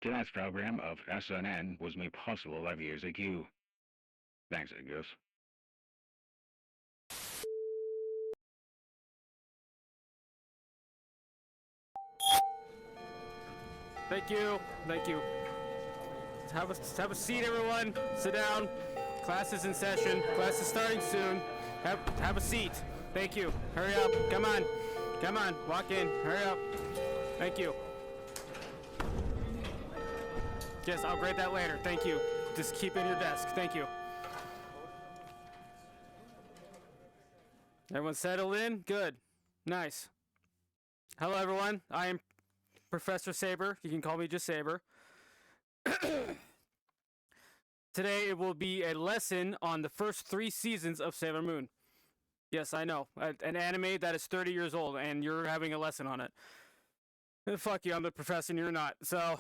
Tonight's program of SNN was made possible by viewers like you. Thanks, I guess. Thank you. Thank you. Have a seat, everyone. Sit down. Class is in session. Class is starting soon. Have a seat. Thank you. Hurry up. Come on. Come on. Walk in. Hurry up. Thank you. Yes, I'll grade that later. Thank you. Just keep it in your desk. Thank you. Everyone settled in? Good. Nice. Hello, everyone. I am Professor Saber. You can call me just Saber. Today it will be a lesson on the first 3 seasons of Sailor Moon. Yes, I know. An anime that is 30 years old, and you're having a lesson on it. Fuck you, I'm the professor and you're not. So,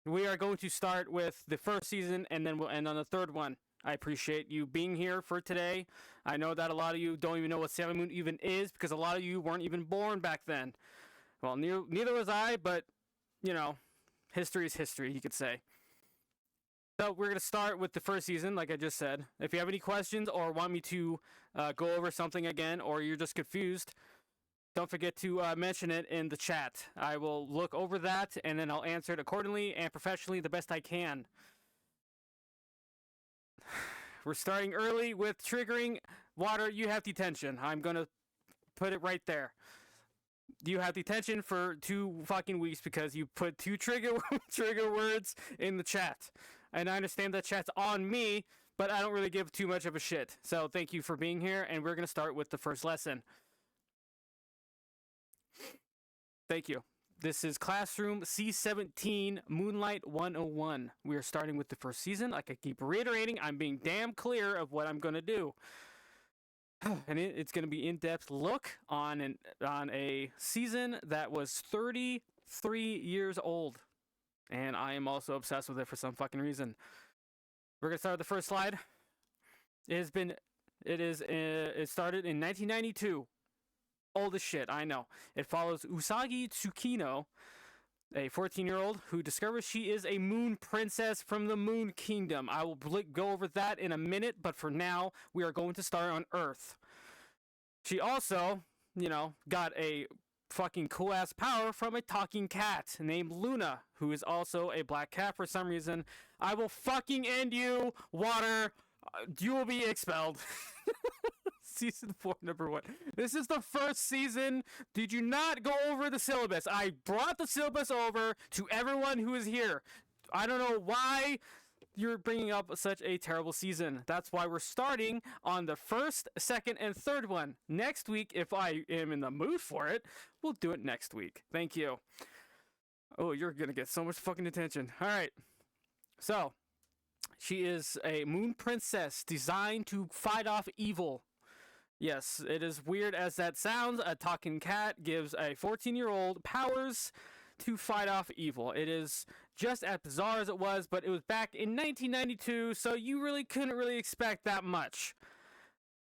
we are going to start with the first season, and then we'll end on the 3rd one. I appreciate you being here for today. I know that a lot of you don't even know what Sailor Moon even is, because a lot of you weren't even born back then. Well, neither was I, but, you know, history is history, you could say. So we're going to start with the first season, like I just said. If you have any questions or want me to go over something again, or you're just confused, don't forget to mention it in the chat. I will look over that, and then I'll answer it accordingly and professionally the best I can. We're starting early with triggering. Water, you have detention. I'm going to put it right there. You have detention for 2 fucking weeks because you put 2 trigger words in the chat. And I understand that chat's on me, but I don't really give too much of a shit. So thank you for being here, and we're going to start with the first lesson. Thank you. This is Classroom C-17 Moonlight 101. We are starting with the first season. Like I keep reiterating, I'm being damn clear of what I'm going to do. And it's going to be in-depth look on a season that was 33 years old. And I am also obsessed with it for some fucking reason. We're going to start with the first slide. It started in 1992. Old as shit, I know. It follows Usagi Tsukino, a 14-year-old who discovers she is a moon princess from the Moon Kingdom. I will go over that in a minute, but for now, we are going to start on Earth. She also, got a fucking cool-ass power from a talking cat named Luna, who is also a black cat for some reason. I will fucking end you, Water. You will be expelled. Season 4, number 1. This is the first season. Did you not go over the syllabus? I brought the syllabus over to everyone who is here. I don't know why you're bringing up such a terrible season. That's why we're starting on the 1st, 2nd, and 3rd one. Next week, if I am in the mood for it, we'll do it next week. Thank you. Oh, you're going to get so much fucking attention. All right. So, she is a moon princess designed to fight off evil. Yes, it is weird as that sounds. A talking cat gives a 14-year-old powers to fight off evil. It is just as bizarre as it was, but it was back in 1992, so you really couldn't really expect that much.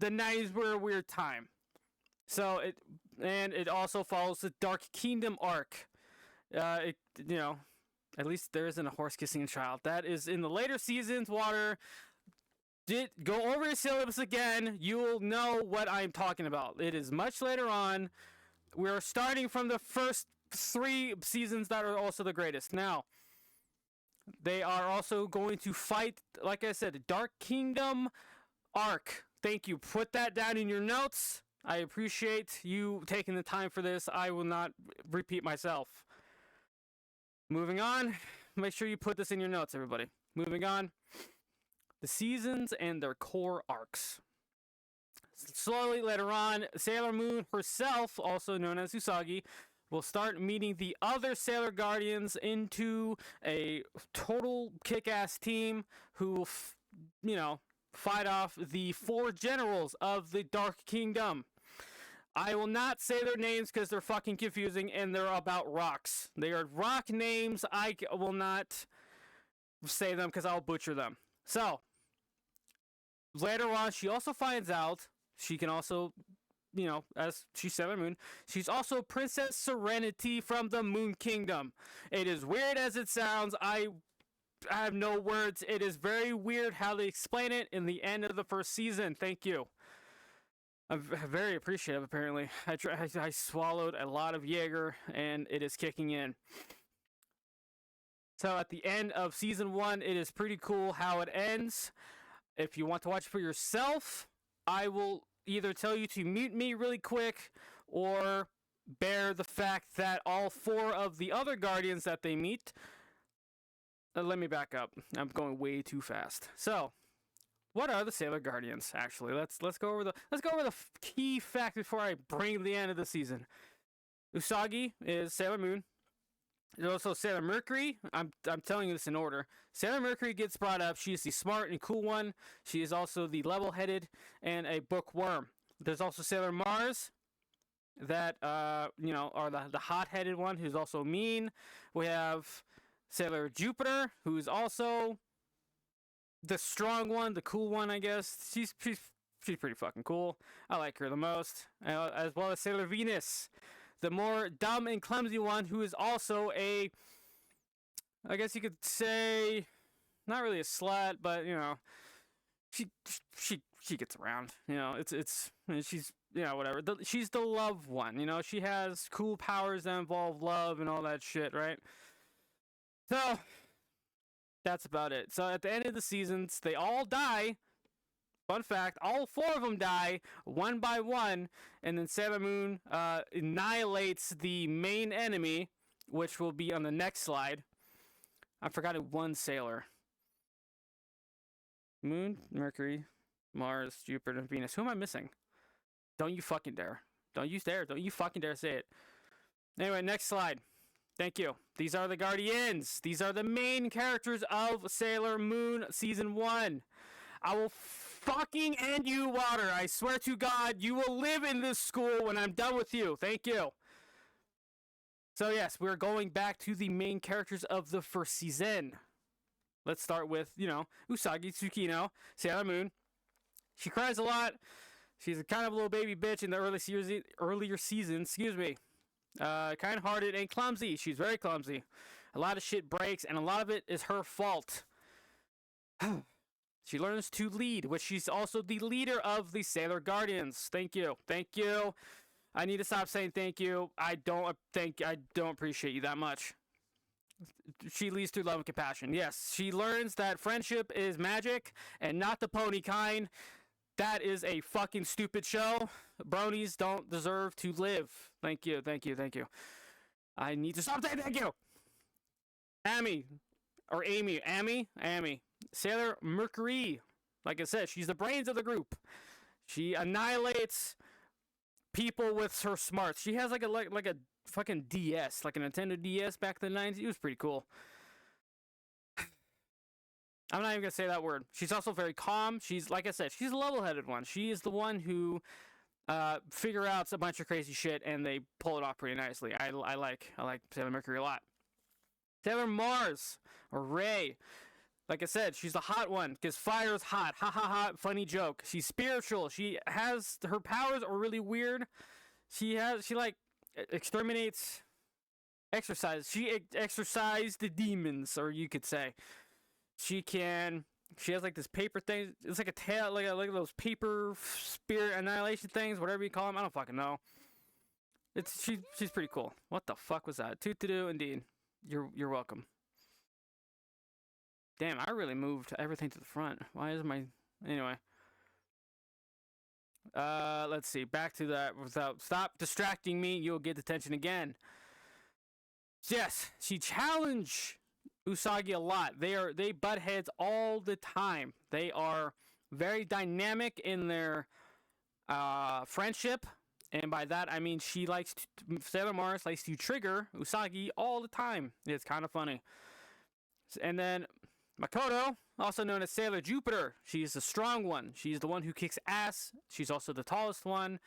The 90s were a weird time. So it also follows the Dark Kingdom arc. At least there isn't a horse kissing a child. That is in the later seasons, Water. Go over your syllabus again. You will know what I'm talking about. It is much later on. We're starting from the first 3 seasons that are also the greatest. Now, they are also going to fight, like I said, the Dark Kingdom arc. Thank you. Put that down in your notes. I appreciate you taking the time for this. I will not repeat myself. Moving on. Make sure you put this in your notes, everybody. Moving on. The seasons and their core arcs. Slowly later on, Sailor Moon herself, also known as Usagi, will start meeting the other Sailor Guardians into a total kick-ass team who will, fight off the 4 generals of the Dark Kingdom. I will not say their names because they're fucking confusing and they're about rocks. They are rock names. I will not say them because I'll butcher them. So, later on, she also finds out she can also, as she's Sailor Moon, she's also Princess Serenity from the Moon Kingdom. It is weird as it sounds. I have no words. It is very weird how they explain it in the end of the first season. Thank you. I'm very appreciative, apparently. I swallowed a lot of Jaeger, and it is kicking in. So at the end of season 1, it is pretty cool how it ends. If you want to watch it for yourself, I will either tell you to mute me really quick, or bear the fact that all 4 of the other Guardians that they meet... let me back up. I'm going way too fast. So... what are the Sailor Guardians? Actually, let's go over the key fact before I bring the end of the season. Usagi is Sailor Moon. There's also Sailor Mercury. I'm telling you this in order. Sailor Mercury gets brought up. She is the smart and cool one. She is also the level-headed and a bookworm. There's also Sailor Mars, that are the hot-headed one, who's also mean. We have Sailor Jupiter, who's also the strong one, the cool one, I guess. She's pretty fucking cool. I like her the most. As well as Sailor Venus, the more dumb and clumsy one, who is also I guess you could say, not really a slut, but she gets around. She's whatever. She's the love one. She has cool powers that involve love and all that shit, right? So that's about it. So at the end of the seasons, they all die. Fun fact, all 4 of them die, one by one, and then Sailor Moon annihilates the main enemy, which will be on the next slide. I forgot one Sailor. Moon, Mercury, Mars, Jupiter, and Venus. Who am I missing? Don't you fucking dare. Don't you dare. Don't you fucking dare say it. Anyway, next slide. Thank you. These are the Guardians. These are the main characters of Sailor Moon Season 1. I will fucking end you, Water. I swear to God, you will live in this school when I'm done with you. Thank you. So yes, we're going back to the main characters of the first season. Let's start with, Usagi Tsukino, Sailor Moon. She cries a lot. She's a kind of little baby bitch in the earlier seasons, kind-hearted and clumsy. She's very clumsy. A lot of shit breaks, and a lot of it is her fault. She learns to lead, which she's also the leader of the Sailor Guardians. Thank you. Thank you. I need to stop saying thank you. I don't appreciate you that much. She leads through love and compassion. Yes, she learns that friendship is magic and not the pony kind. That is a fucking stupid show. Bronies don't deserve to live. Thank you, thank you, thank you. I need to stop saying thank you. Amy. Sailor Mercury. Like I said, she's the brains of the group. She annihilates people with her smarts. She has like a fucking DS, like a Nintendo DS back in the 90s. It was pretty cool. I'm not even gonna say that word. She's also very calm. She's, like I said, she's a level-headed one. She is the one who figure out a bunch of crazy shit, and they pull it off pretty nicely. I like Sailor Mercury a lot. Sailor Mars, or Ray. Like I said, she's the hot one, because fire is hot. Ha ha ha, funny joke. She's spiritual. Her powers are really weird. She exterminates, exorcise. She exorcised the demons, or you could say. She has like this paper thing. It's like a tail, like those paper spirit annihilation things, whatever you call them. I don't fucking know. She's pretty cool. What the fuck was that? Toot-to-do, indeed. You're welcome. Damn, I really moved everything to the front. Why is my... Anyway. Let's see. Back to that. Stop distracting me. You'll get attention again. Yes, she challenged Usagi a lot. They butt heads all the time. They are very dynamic in their friendship. And by that, I mean Sailor Mars likes to trigger Usagi all the time. It's kind of funny. And then Makoto, also known as Sailor Jupiter. She's the strong one. She's the one who kicks ass. She's also the tallest one,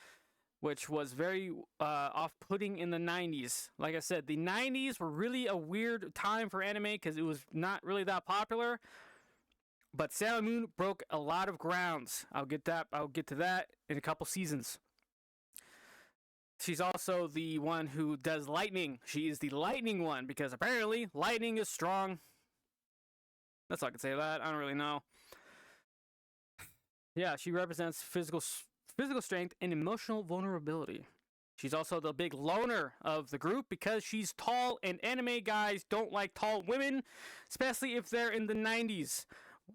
which was very off-putting in the 90s. Like I said, the 90s were really a weird time for anime because it was not really that popular. But Sailor Moon broke a lot of grounds. I'll get to that in a couple seasons. She's also the one who does lightning. She is the lightning one because apparently lightning is strong. That's all I can say to that. I don't really know. Yeah, she represents physical strength and emotional vulnerability. She's also the big loner of the group because she's tall, and anime guys don't like tall women, especially if they're in the 90s.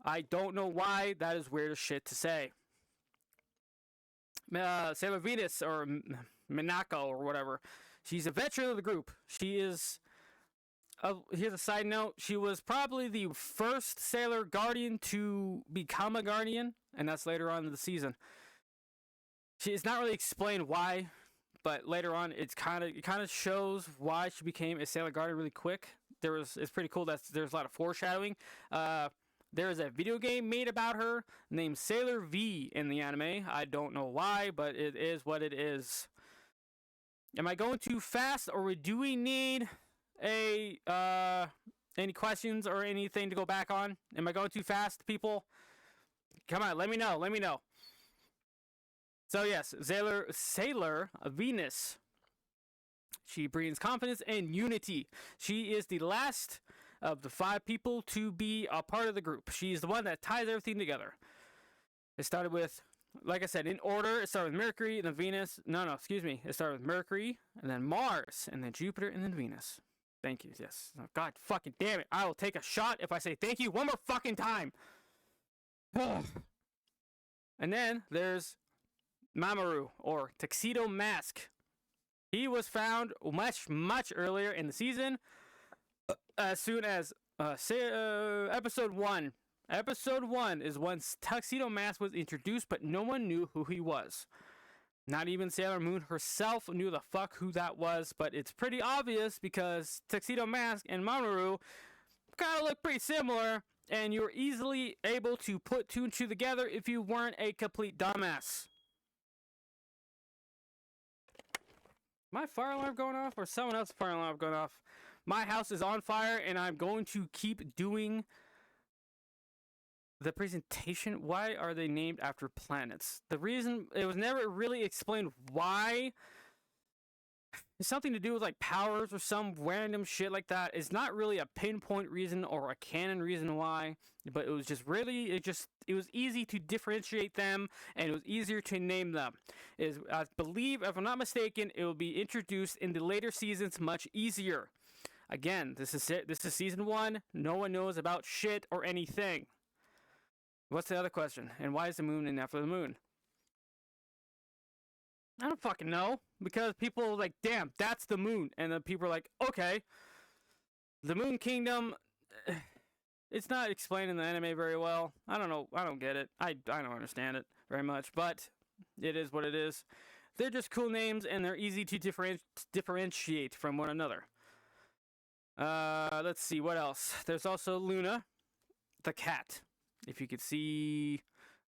I don't know why. That is weird as shit to say. Sailor Venus, or Minako, or whatever. She's a veteran of the group. She is... here's a side note. She was probably the first Sailor Guardian to become a Guardian, and that's later on in the season. It's not really explained why, but later on it kind of shows why she became a Sailor Guardian really quick. It's pretty cool that there's a lot of foreshadowing. There is a video game made about her named Sailor V in the anime. I don't know why, but it is what it is. Am I going too fast, or do we need any questions or anything to go back on? Am I going too fast, people? Come on, let me know. So yes, Sailor Venus. She brings confidence and unity. She is the last of the 5 people to be a part of the group. She's the one that ties everything together. It started with, like I said, in order. It started with Mercury, and then Venus. It started with Mercury, and then Mars, and then Jupiter, and then Venus. Thank you, yes. Oh, God fucking damn it. I will take a shot if I say thank you one more fucking time. And then there's Mamoru, or Tuxedo Mask. He was found much earlier in the season, as soon as episode 1. Episode 1 is when Tuxedo Mask was introduced, but no one knew who he was. Not even Sailor Moon herself knew the fuck who that was, but it's pretty obvious because Tuxedo Mask and Mamoru kind of look pretty similar, and you were easily able to put 2 and 2 together if you weren't a complete dumbass. My fire alarm going off, or someone else's fire alarm going off? My house is on fire, and I'm going to keep doing the presentation. Why are they named after planets? The reason, it was never really explained why. It's something to do with like powers or some random shit like that. It's not really a pinpoint reason or a canon reason why, but it was just really, it was easy to differentiate them, and it was easier to name them. I believe, if I'm not mistaken, it will be introduced in the later seasons much easier. Again, this is season 1. No one knows about shit or anything. What's the other question? And why is the moon named after the moon? I don't fucking know. Because people are like, damn, that's the moon. And then people are like, okay. The Moon Kingdom, it's not explained in the anime very well. I don't know. I don't get it. I don't understand it very much. But it is what it is. They're just cool names, and they're easy to differentiate from one another. Let's see, what else? There's also Luna, the cat. If you could see,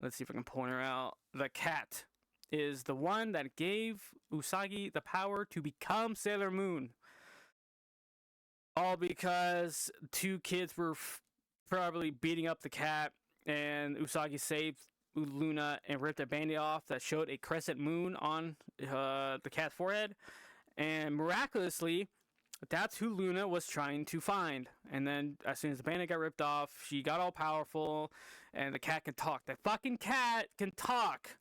let's see if I can point her out. The cat is the one that gave Usagi the power to become Sailor Moon. All because 2 kids were probably beating up the cat, and Usagi saved Luna and ripped a band-aid off that showed a crescent moon on the cat's forehead. And miraculously, that's who Luna was trying to find. And then as soon as the band-aid got ripped off, she got all powerful, and the cat can talk. That fucking cat can talk.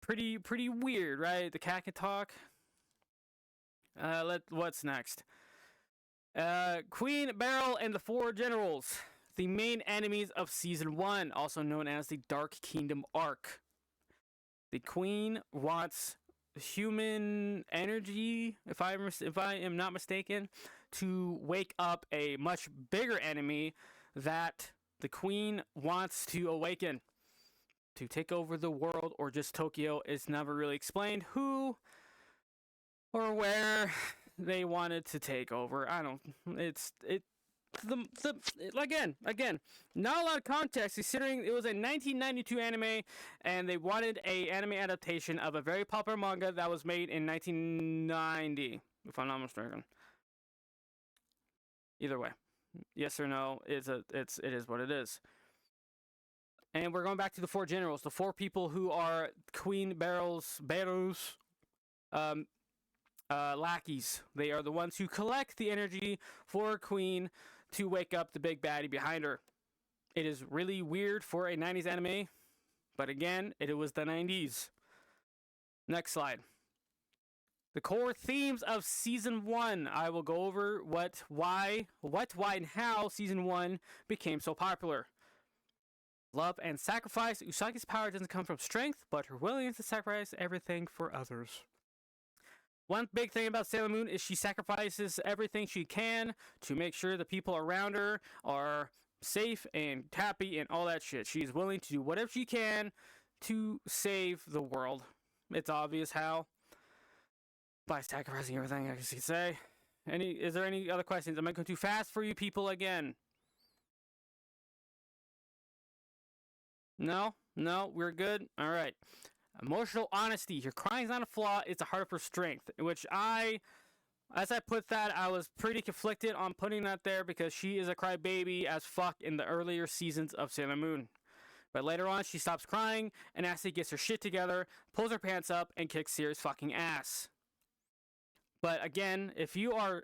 Pretty weird, right? The cat can talk. What's next? Queen Beryl and the 4 Generals, the main enemies of Season 1, also known as the Dark Kingdom arc. The Queen wants human energy, if I am not mistaken, to wake up a much bigger enemy that the Queen wants to awaken to take over the world, or just Tokyo. It's never really explained who or where they wanted to take over. Again, not a lot of context considering it was a 1992 anime, and they wanted a anime adaptation of a very popular manga that was made in 1990, if I'm not mistaken. Either way, yes or no, it is what it is. And we're going back to the 4 generals, the 4 people who are Queen Beryl's um, lackeys. They are the ones who collect the energy for Queen to wake up the big baddie behind her. It is really weird for a 90s anime, but again, it was the 90s. Next slide. The core themes of Season 1. I will go over what, why, and how Season 1 became so popular. Love and sacrifice. Usagi's power doesn't come from strength, but her willingness to sacrifice everything for others. One big thing about Sailor Moon is she sacrifices everything she can to make sure the people around her are safe and happy and all that shit. She's willing to do whatever she can to save the world. It's obvious how. By sacrificing everything, I guess you could say. Is there any other questions? Am I going too fast for you people again? No, we're good. All right. Emotional honesty. Your crying is not a flaw; it's a heart for strength. Which as I put that, I was pretty conflicted on putting that there because she is a crybaby as fuck in the earlier seasons of Sailor Moon. But later on, she stops crying and actually gets her shit together, pulls her pants up, and kicks Sirius fucking ass. But again, if you are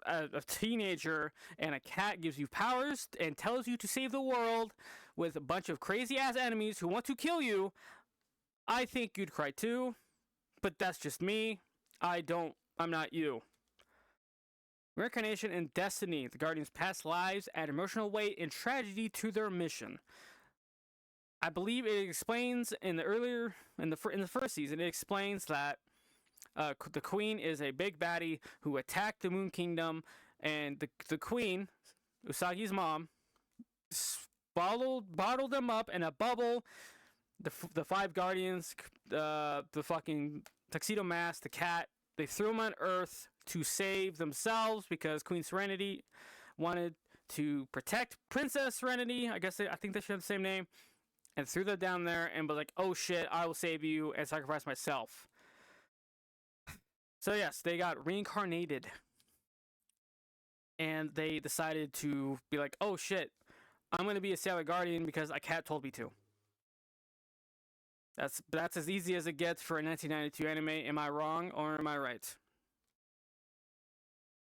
a teenager and a cat gives you powers and tells you to save the world with a bunch of crazy ass enemies who want to kill you, I think you'd cry too. But that's just me. I'm not you. Reincarnation and destiny. The Guardians' past lives add emotional weight and tragedy to their mission. I believe it explains in the first season. It explains that the Queen is a big baddie who attacked the Moon Kingdom, and the Queen, Usagi's mom, bottled them up in a bubble. The five Guardians, the fucking Tuxedo Mask, the cat, they threw them on Earth to save themselves because Queen Serenity wanted to protect Princess Serenity. I think they should have the same name. And threw them down there and was like, oh shit, I will save you and sacrifice myself. So yes, they got reincarnated. And they decided to be like, oh shit, I'm going to be a Sailor Guardian because a cat told me to. That's as easy as it gets for a 1992 anime. Am I wrong or am I right?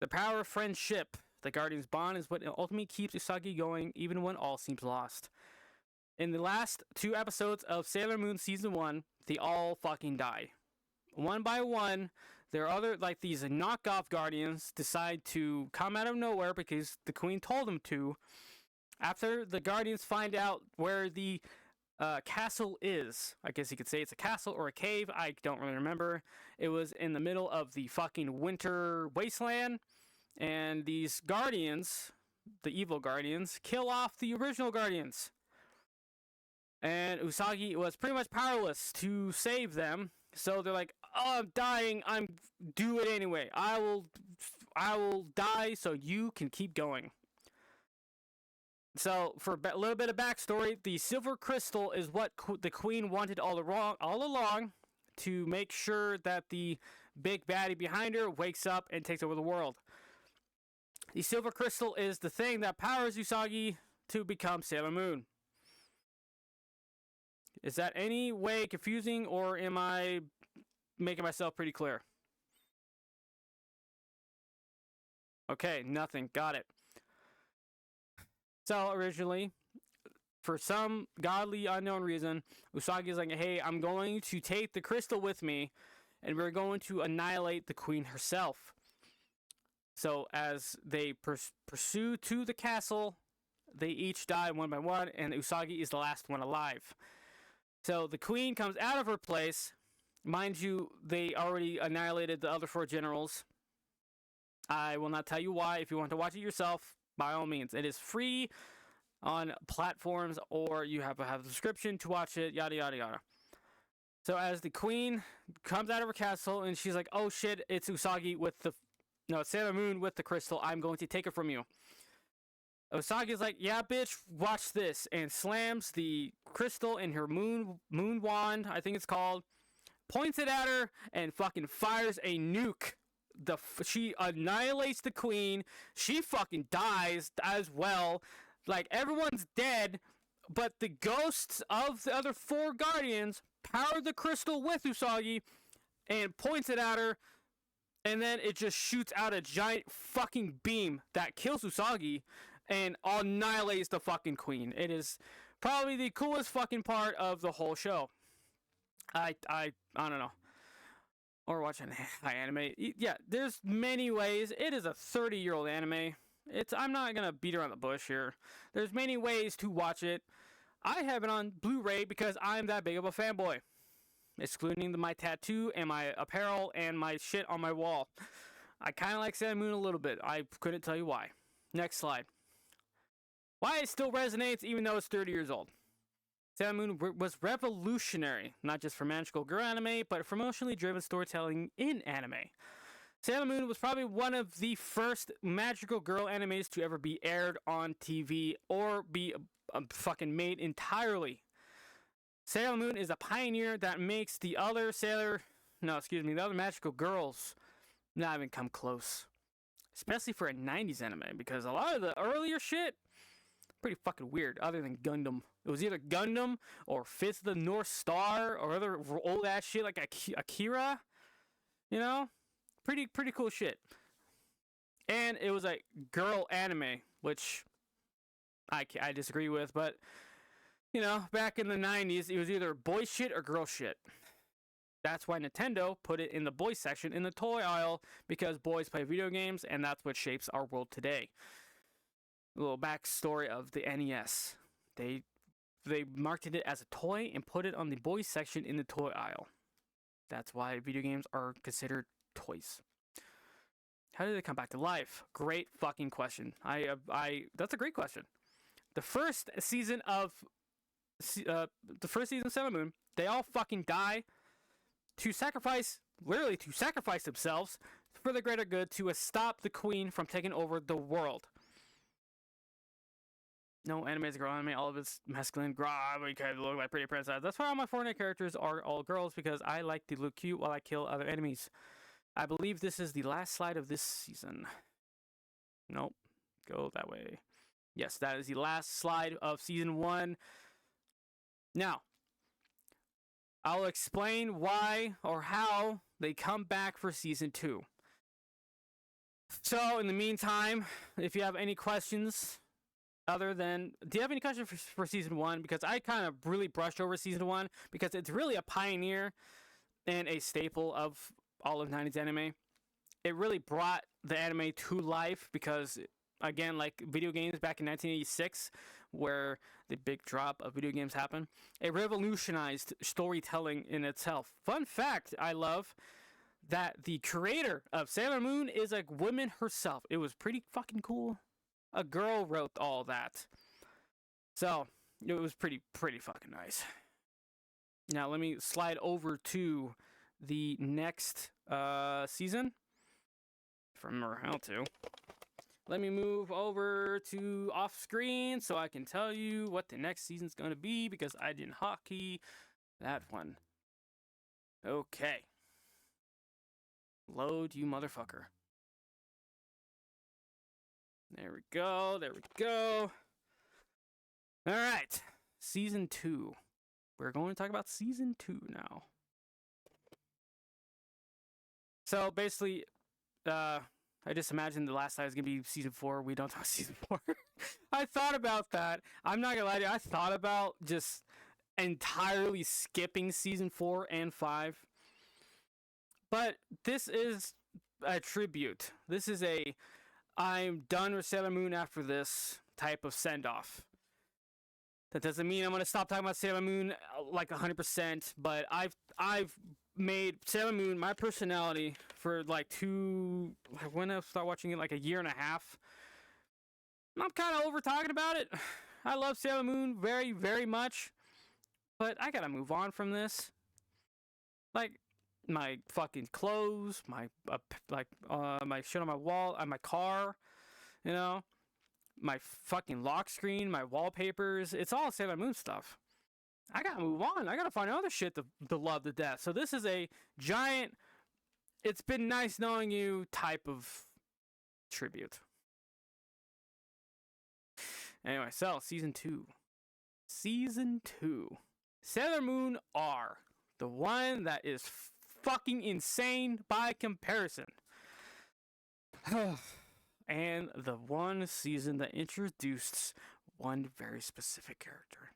The power of friendship. The Guardians' bond is what ultimately keeps Usagi going even when all seems lost. In the last 2 episodes of Sailor Moon Season 1, they all fucking die. One by one, there are these knockoff Guardians decide to come out of nowhere because the Queen told them to. After the Guardians find out where the castle is, I guess you could say it's a castle or a cave, I don't really remember. It was in the middle of the fucking winter wasteland, and these Guardians, the evil Guardians, kill off the original Guardians. And Usagi was pretty much powerless to save them. So they're like, oh, I'm dying. Do it anyway. I will die so you can keep going. So for a little bit of backstory, the silver crystal is what the Queen wanted all along to make sure that the big baddie behind her wakes up and takes over the world. The silver crystal is the thing that powers Usagi to become Sailor Moon. Is that any way confusing, or am I making myself pretty clear? Okay, nothing. Got it. So originally, for some godly unknown reason, Usagi is like, hey, I'm going to take the crystal with me, and we're going to annihilate the Queen herself. So as they pursue to the castle, they each die one by one, and Usagi is the last one alive. So the Queen comes out of her place. Mind you, they already annihilated the other 4 generals. I will not tell you why. If you want to watch it yourself, by all means. It is free on platforms, or you have to have a subscription to watch it, yada, yada, yada. So as the Queen comes out of her castle, and she's like, oh shit, it's Usagi it's Sailor Moon with the crystal. I'm going to take it from you. Usagi's like, yeah, bitch, watch this, and slams the crystal in her moon wand, I think it's called, points it at her, and fucking fires a nuke. She annihilates the Queen. She fucking dies as well. Like, everyone's dead, but the ghosts of the other 4 Guardians power the crystal with Usagi, and points it at her, and then it just shoots out a giant fucking beam that kills Usagi and annihilates the fucking queen. It is probably the coolest fucking part of the whole show. I don't know. Or watch an anime. Yeah, there's many ways. It is a 30-year-old anime. I'm not gonna beat around the bush here. There's many ways to watch it. I have it on Blu-ray because I'm that big of a fanboy. Excluding my tattoo and my apparel and my shit on my wall. I kind of like Sailor Moon a little bit. I couldn't tell you why. Next slide. Why it still resonates even though it's 30 years old. Sailor Moon was revolutionary, not just for magical girl anime, but for emotionally driven storytelling in anime. Sailor Moon was probably one of the first magical girl animes to ever be aired on TV or be fucking made entirely. Sailor Moon is a pioneer that makes the other the other magical girls not even come close. Especially for a 90s anime, because a lot of the earlier shit, pretty fucking weird, other than Gundam. It was either Gundam or Fist of the North Star or other old ass shit like Akira. You know? Pretty cool shit. And it was a girl anime, which I disagree with, but you know, back in the 90s, it was either boy shit or girl shit. That's why Nintendo put it in the boys section in the toy aisle, because boys play video games, and that's what shapes our world today. A little backstory of the NES. They marketed it as a toy and put it on the boys section in the toy aisle. That's why video games are considered toys. How did they come back to life? Great fucking question. That's a great question. The first season of Sailor Moon, they all fucking die to sacrifice themselves for the greater good to stop the queen from taking over the world. No, anime is a girl anime, all of it's masculine, because they look like pretty princess. That's why all my Fortnite characters are all girls, because I like to look cute while I kill other enemies. I believe this is the last slide of this season. Nope, go that way. Yes, that is the last slide of season 1. Now, I'll explain why or how they come back for season 2. So, in the meantime, if you have any questions, do you have any questions for season 1? Because I kind of really brushed over season 1 because it's really a pioneer and a staple of all of 90s anime. It really brought the anime to life because, again, like video games back in 1986, where the big drop of video games happened, it revolutionized storytelling in itself. Fun fact I love that the creator of Sailor Moon is a woman herself. It was pretty fucking cool. A girl wrote all that. So, it was pretty fucking nice. Now, let me slide over to the next season. If I remember how to. Let me move over to off screen so I can tell you what the next season's going to be, because I didn't hotkey that one. Okay. Load, you motherfucker. There we go. Alright. Season 2. We're going to talk about Season 2 now. So, basically, I just imagined the last time was going to be Season 4. We don't talk Season 4. I thought about that. I'm not going to lie to you. I thought about just entirely skipping Season 4 and 5. But this is a tribute. This is I'm done with Sailor Moon after this type of send-off. That doesn't mean I'm going to stop talking about Sailor Moon like 100%, but I've made Sailor Moon my personality for like when I start watching it, like a year and a half. I'm kind of over talking about it. I love Sailor Moon very, very much, but I gotta move on from this. Like, my fucking clothes, my shit on my wall, on my car, you know, my fucking lock screen, my wallpapers. It's all Sailor Moon stuff. I gotta move on. I gotta find other shit to love to death. So this is a giant, it's been nice knowing you type of tribute. Anyway, so Season 2. Season 2. Sailor Moon R. The one that is fucking insane by comparison. And the one season that introduced one very specific character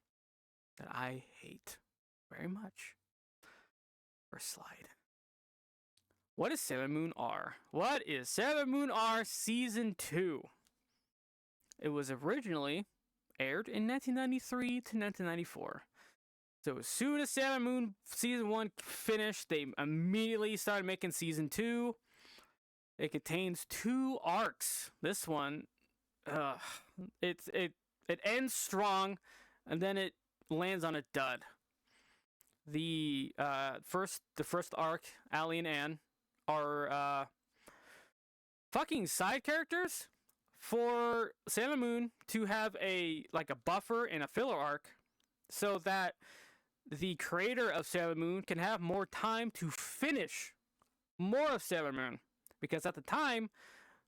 that I hate very much. First slide. What is Sailor Moon R? What is Sailor Moon R Season 2? It was originally aired in 1993 to 1994. So as soon as Sailor Moon Season 1 finished, they immediately started making Season 2. It contains 2 arcs. This one, it ends strong, and then it lands on a dud. The first arc, Allie and Anne, are fucking side characters for Sailor Moon to have a buffer and a filler arc, so that the creator of Sailor Moon can have more time to finish more of Sailor Moon. Because at the time,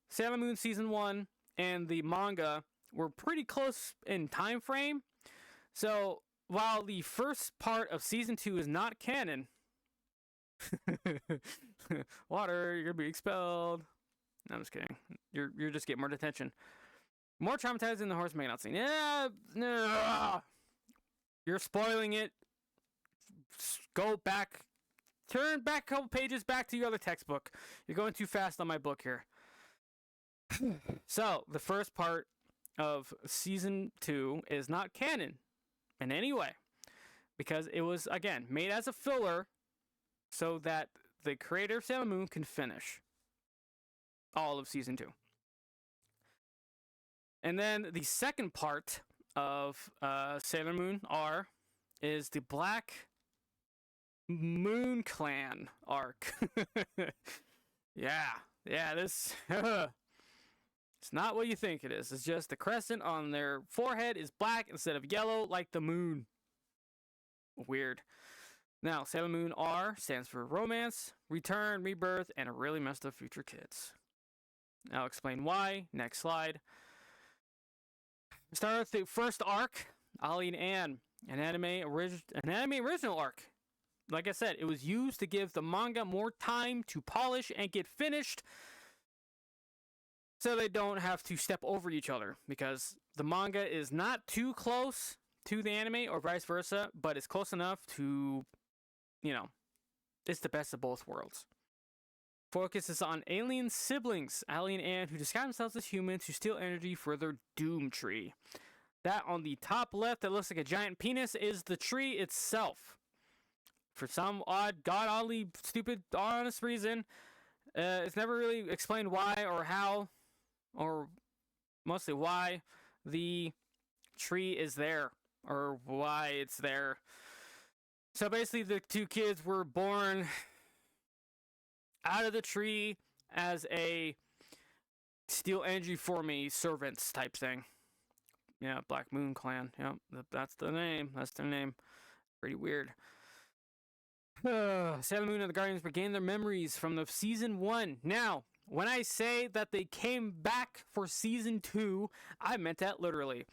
Sailor Moon Season 1 and the manga were pretty close in time frame. So while the first part of Season 2 is not canon, Water, you're gonna be expelled. No, I'm just kidding. You're just getting more detention. More traumatized than the horse making out scene. Yeah, no. You're spoiling it. Go back. Turn back a couple pages back to your other textbook. You're going too fast on my book here. So, the first part of Season 2 is not canon in any way. Because it was, again, made as a filler so that the creator of Sailor Moon can finish all of Season 2. And then the second part of Sailor Moon R is the Black Moon Clan arc. Yeah, this it's not what you think it is. It's just the crescent on their forehead is black instead of yellow like the moon. Weird. Now, Sailor Moon R stands for romance, return, rebirth, and a really messed up future kids. I'll explain why. Next slide. Start with the first arc, Ollie and Anne, an anime original arc. Like I said, it was used to give the manga more time to polish and get finished so they don't have to step over each other, because the manga is not too close to the anime or vice versa, but it's close enough to, it's the best of both worlds. Focuses on alien siblings, Allie and Anne, who disguise themselves as humans to steal energy for their doom tree. That on the top left that looks like a giant penis is the tree itself. For some odd, oddly stupid, honest reason, it's never really explained why or how, or mostly why the tree is there, or why it's there. So basically, the 2 kids were born out of the tree as a steal energy for me servants type thing. Yeah, Black Moon Clan. Yeah, that's the name. That's their name. Pretty weird. Sailor Moon and the Guardians regained their memories from the Season 1. Now, when I say that they came back for Season 2, I meant that literally.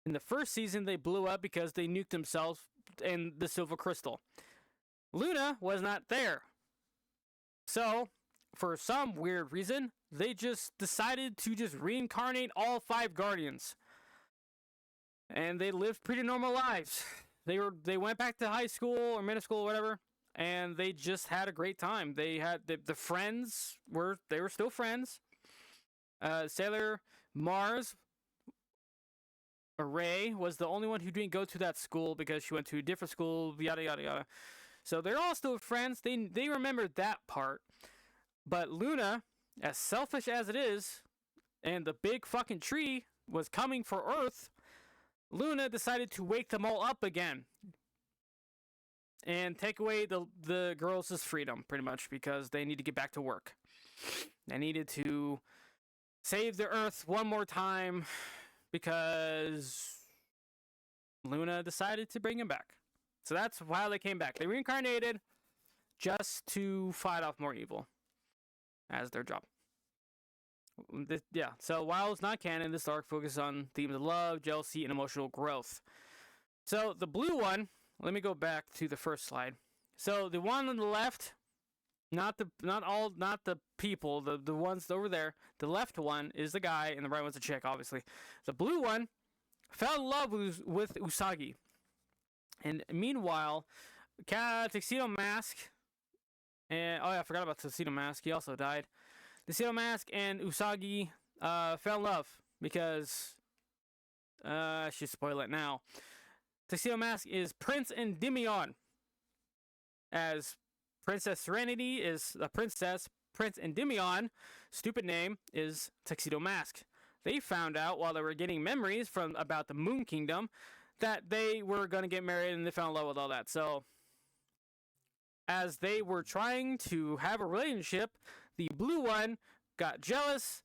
In the first season, they blew up because they nuked themselves in the Silver Crystal. Luna was not there. So, for some weird reason, they just decided to just reincarnate all 5 Guardians. And they lived pretty normal lives. They went back to high school or middle school or whatever, and they just had a great time. They had the friends were still friends. Sailor Mars, Ray, was the only one who didn't go to that school because she went to a different school. Yada yada yada. So they're all still friends. They remembered that part. But Luna, as selfish as it is, and the big fucking tree was coming for Earth, Luna decided to wake them all up again and take away the girls' freedom, pretty much, because they need to get back to work. They needed to save the Earth one more time because Luna decided to bring him back. So that's why they came back. They reincarnated just to fight off more evil as their job. Yeah, so while it's not canon, this arc focuses on themes of love, jealousy, and emotional growth. So the blue one, let me go back to the first slide. So the one on the left Not the people, the ones over there. The left one is the guy, and the right one's a chick, obviously. The blue one fell in love with Usagi. And meanwhile, Tuxedo Mask, and oh yeah, I forgot about Tuxedo Mask. He also died. Tuxedo Mask and Usagi fell in love because I should spoil it now. Tuxedo Mask is Prince Endymion, as Princess Serenity is the princess. Prince Endymion, stupid name, is Tuxedo Mask. They found out while they were getting memories from about the Moon Kingdom that they were going to get married, and they fell in love with all that. So, as they were trying to have a relationship, the blue one got jealous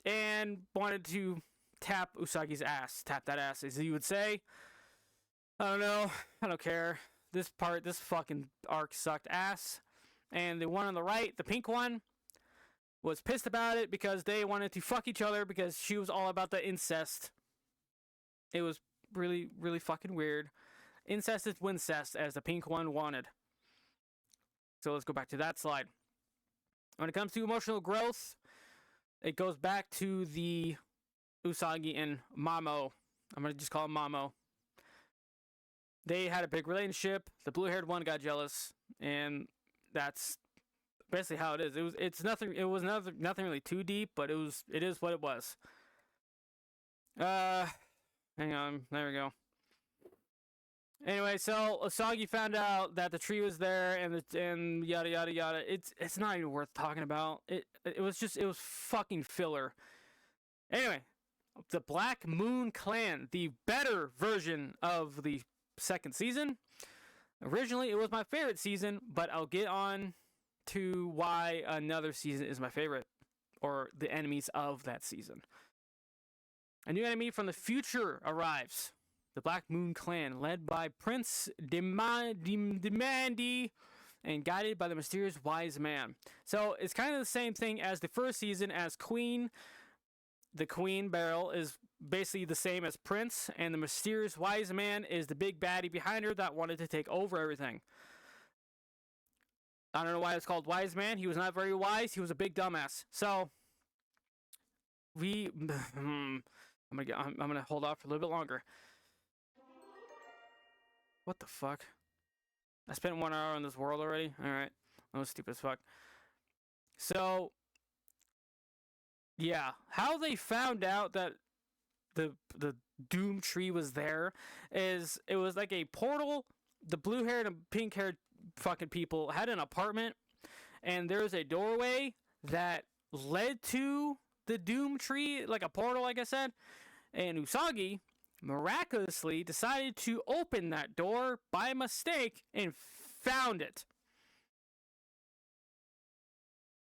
and wanted to tap Usagi's ass. Tap that ass, as you would say. I don't know. I don't care. This fucking arc sucked ass. And the one on the right, the pink one, was pissed about it because they wanted to fuck each other because she was all about the incest. It was really, really fucking weird. Incest is wincest, as the pink one wanted. So let's go back to that slide. When it comes to emotional growth, it goes back to the Usagi and Mamo. I'm going to just call him Mamo. They had a big relationship. The blue-haired one got jealous, and that's basically how it is. It was nothing really too deep, but it is what it was. Hang on, there we go. Anyway, so Usagi found out that the tree was there, and yada yada yada. It's not even worth talking about. It was fucking filler. Anyway, the Black Moon Clan, the better version of the second season. Originally, it was my favorite season, but I'll get on to why another season is my favorite, or the enemies of that season. A new enemy from the future arrives. The Black Moon Clan, led by Prince Demandi and guided by the mysterious wise man. So it's kind of the same thing as the first season, as Queen. The Queen Beryl is basically the same as Prince, and the mysterious wise man is the big baddie behind her that wanted to take over everything. I don't know why it's called Wise Man. He was not very wise. He was a big dumbass. So I'm gonna hold off for a little bit longer. What the fuck? I spent 1 hour on this world already? Alright. That was stupid as fuck. So, yeah. How they found out that the Doom Tree was there is it was like a portal. The blue-haired and pink-haired fucking people had an apartment, and there was a doorway that led to the Doom Tree, like a portal, like I said. And Usagi miraculously decided to open that door by mistake and found it.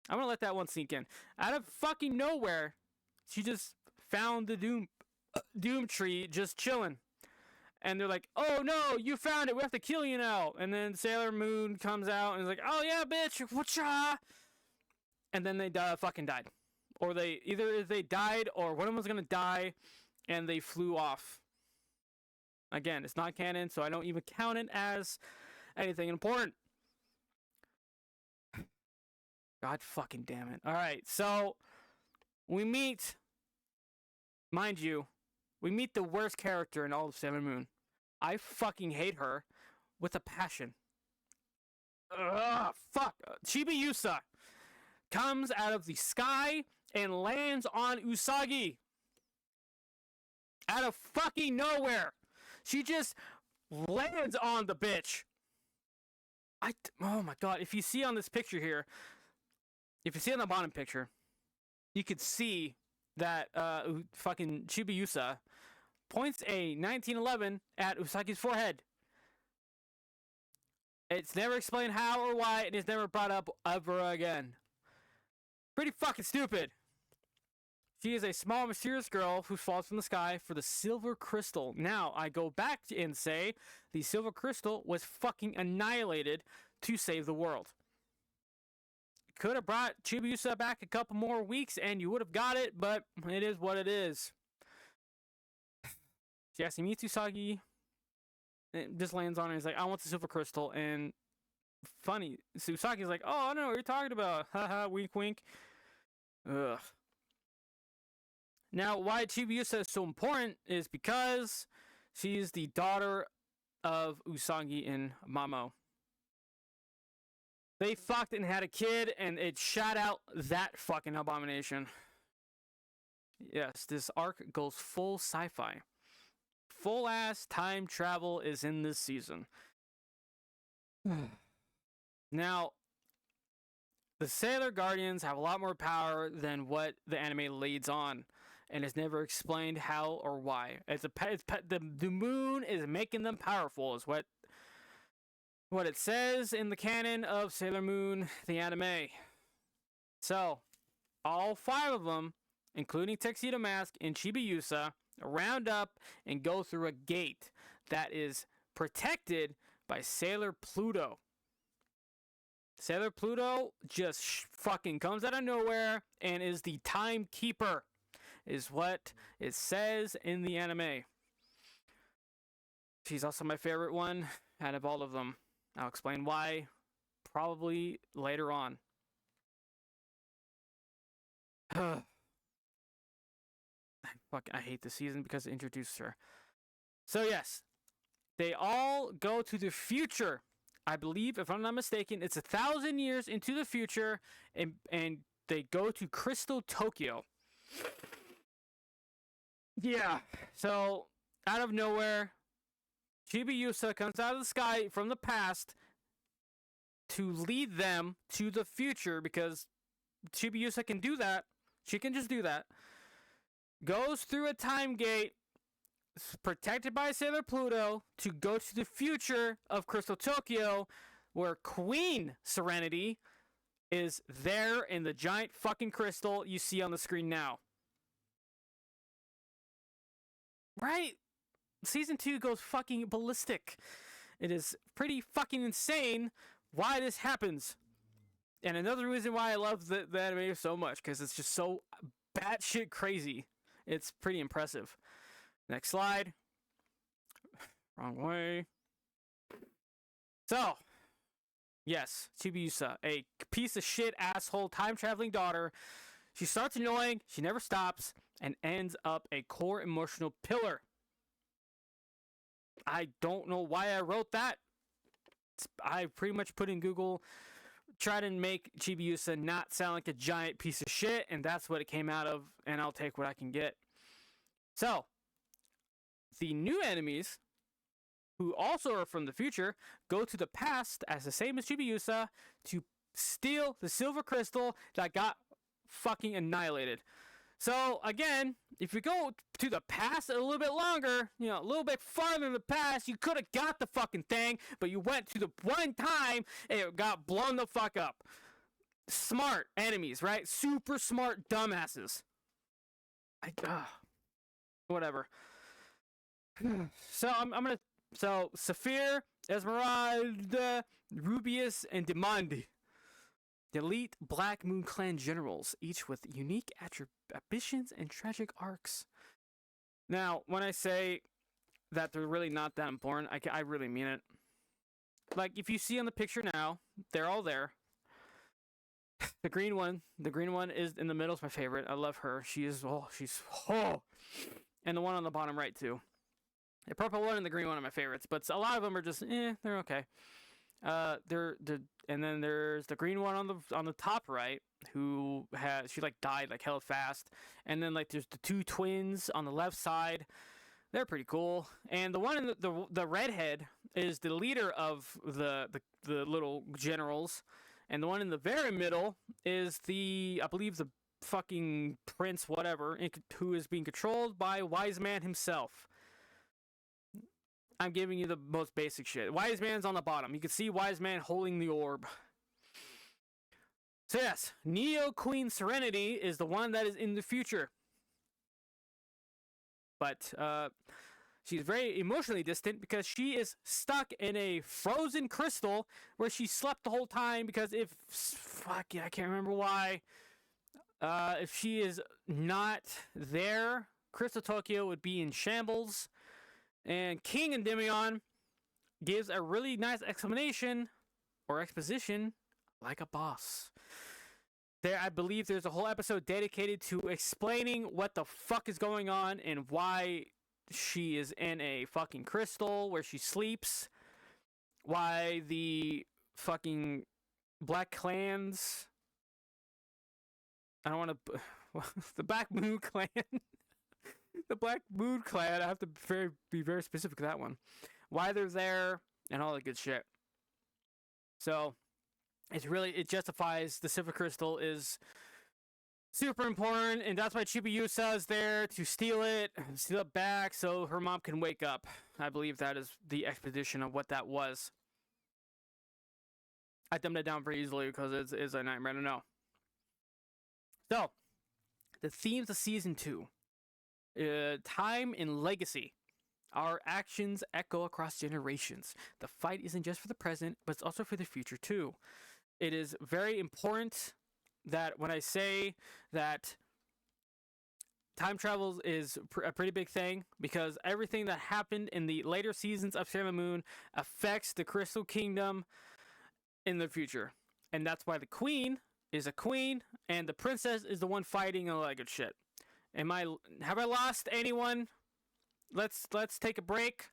I'm gonna let that one sink in. Out of fucking nowhere, she just found the Doom Tree just chilling. And they're like, oh no, you found it, we have to kill you now. And then Sailor Moon comes out and is like, oh yeah, bitch, whatcha? And then they fucking died. Or they died, or one of them was gonna die, and they flew off. Again, it's not canon, so I don't even count it as anything important. God fucking damn it. Alright, so we meet, mind you, we meet the worst character in all of Sailor Moon. I fucking hate her with a passion. Ugh, fuck. Chibi Yusa comes out of the sky and lands on Usagi. Out of fucking nowhere. She just lands on the bitch. Oh my god, if you see on this picture here, if you see on the bottom picture, you could see that fucking Chibi Yusa points a 1911 at Usagi's forehead. It's never explained how or why, and it's never brought up ever again. Pretty fucking stupid. She is a small, mysterious girl who falls from the sky for the silver crystal. Now, I go back and say the silver crystal was fucking annihilated to save the world. Could have brought Chibiusa back a couple more weeks and you would have got it, but it is what it is. She meets Usagi, and just lands on her and is like, I want the silver crystal, and funny. Usagi's like, oh, I don't know what you're talking about. Haha, wink, wink. Ugh. Now, why Chibiusa is so important is because she's the daughter of Usagi and Mamo. They fucked and had a kid, and it shot out that fucking abomination. Yes, this arc goes full sci-fi. Full ass time travel is in this season. Now, the Sailor Guardians have a lot more power than what the anime leads on, and it's never explained how or why. The moon is making them powerful, is what it says in the canon of Sailor Moon, the anime. So, all 5 of them, including Tuxedo Mask and Chibiusa, round up and go through a gate that is protected by Sailor Pluto. Sailor Pluto just fucking comes out of nowhere and is the timekeeper, is what it says in the anime. She's also my favorite one out of all of them. I'll explain why probably later on. I hate the season because it introduced her. So yes, they all go to the future. I believe, if I'm not mistaken, it's 1,000 years into the future, and they go to Crystal Tokyo. Yeah. So out of nowhere, Chibiusa comes out of the sky from the past to lead them to the future, because Chibiusa can do that. She can just do that. Goes through a time gate protected by Sailor Pluto to go to the future of Crystal Tokyo, where Queen Serenity is there in the giant fucking crystal you see on the screen now. Right? Season 2 goes fucking ballistic. It is pretty fucking insane why this happens. And another reason why I love the anime so much, because it's just so batshit crazy. It's pretty impressive. Next slide. Wrong way. So, yes, Chibiusa, a piece of shit asshole time traveling daughter. She starts annoying, she never stops, and ends up a core emotional pillar. I don't know why I wrote that. I pretty much put in Google, try to make Chibiusa not sound like a giant piece of shit, and that's what it came out of, and I'll take what I can get. So, the new enemies, who also are from the future, go to the past as the same as Chibiusa to steal the silver crystal that got fucking annihilated. So, again, if you go to the past a little bit longer, a little bit farther in the past, you could have got the fucking thing, but you went to the one time and it got blown the fuck up. Smart enemies, right? Super smart dumbasses. Whatever. So, I'm gonna... So, Saphir, Esmeralda, Rubius, and Demandi. The elite Black Moon Clan generals, each with unique ambitions and tragic arcs. Now, when I say that they're really not that important, I really mean it. Like, if you see on the picture now, they're all there. The green one is in the middle is my favorite. I love her. She's and the one on the bottom right too. The purple one and the green one are my favorites, but a lot of them are just they're okay. And then there's the green one on the top right, who she died hella fast, and then there's the 2 twins on the left side. They're pretty cool, and the one in the redhead is the leader of the little generals, and the one in the very middle is I believe the fucking prince whatever, who is being controlled by Wise Man himself. I'm giving you the most basic shit. Wise Man's on the bottom. You can see Wise Man holding the orb. So yes, Neo Queen Serenity is the one that is in the future. But she's very emotionally distant because she is stuck in a frozen crystal where she slept the whole time, because I can't remember why. If she is not there, Crystal Tokyo would be in shambles. And King Endymion gives a really nice explanation or exposition like a boss. There, I believe there's a whole episode dedicated to explaining what the fuck is going on and why she is in a fucking crystal where she sleeps. Why the fucking Black Clans. I don't want to. The Black Moon Clan. The Black Moon Clan. I have to be very specific with that one. Why they're there and all that good shit. So, it justifies the Silver Crystal is super important, and that's why Chibiusa is there to steal it back so her mom can wake up. I believe that is the expedition of what that was. I dumbed it down pretty easily because it's a nightmare to know. So, the themes of Season 2. Time and legacy. Our actions echo across generations. The fight isn't just for the present, but it's also for the future too. It is very important that when I say that time travel is a pretty big thing, because everything that happened in the later seasons of Sailor Moon affects the Crystal Kingdom in the future. And that's why the queen is a queen and the princess is the one fighting and all that good shit. Have I lost anyone? Let's take a break.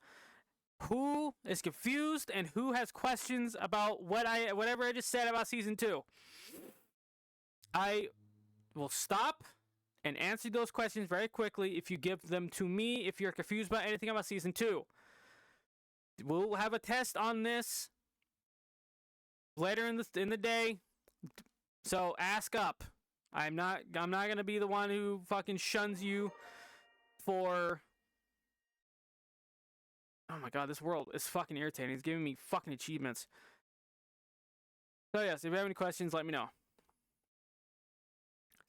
Who is confused and who has questions about whatever I just said about Season 2? I will stop and answer those questions very quickly if you give them to me if you're confused about anything about Season 2. We'll have a test on this later in the day. So ask up. I'm not gonna be the one who fucking shuns you for. Oh my god, this world is fucking irritating. It's giving me fucking achievements. So yes, if you have any questions, let me know.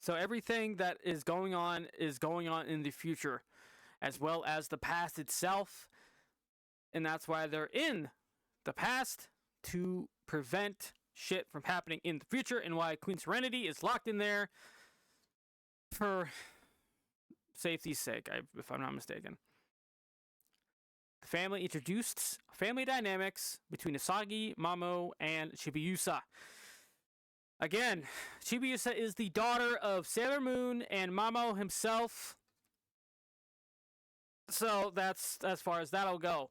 So everything that is going on in the future, as well as the past itself, and that's why they're in the past to prevent shit from happening in the future, and why Queen Serenity is locked in there for safety's sake, if I'm not mistaken. The family introduced family dynamics between Usagi, Mamo, and Chibiusa. Again, Chibiusa is the daughter of Sailor Moon and Mamo himself. So that's as far as that'll go.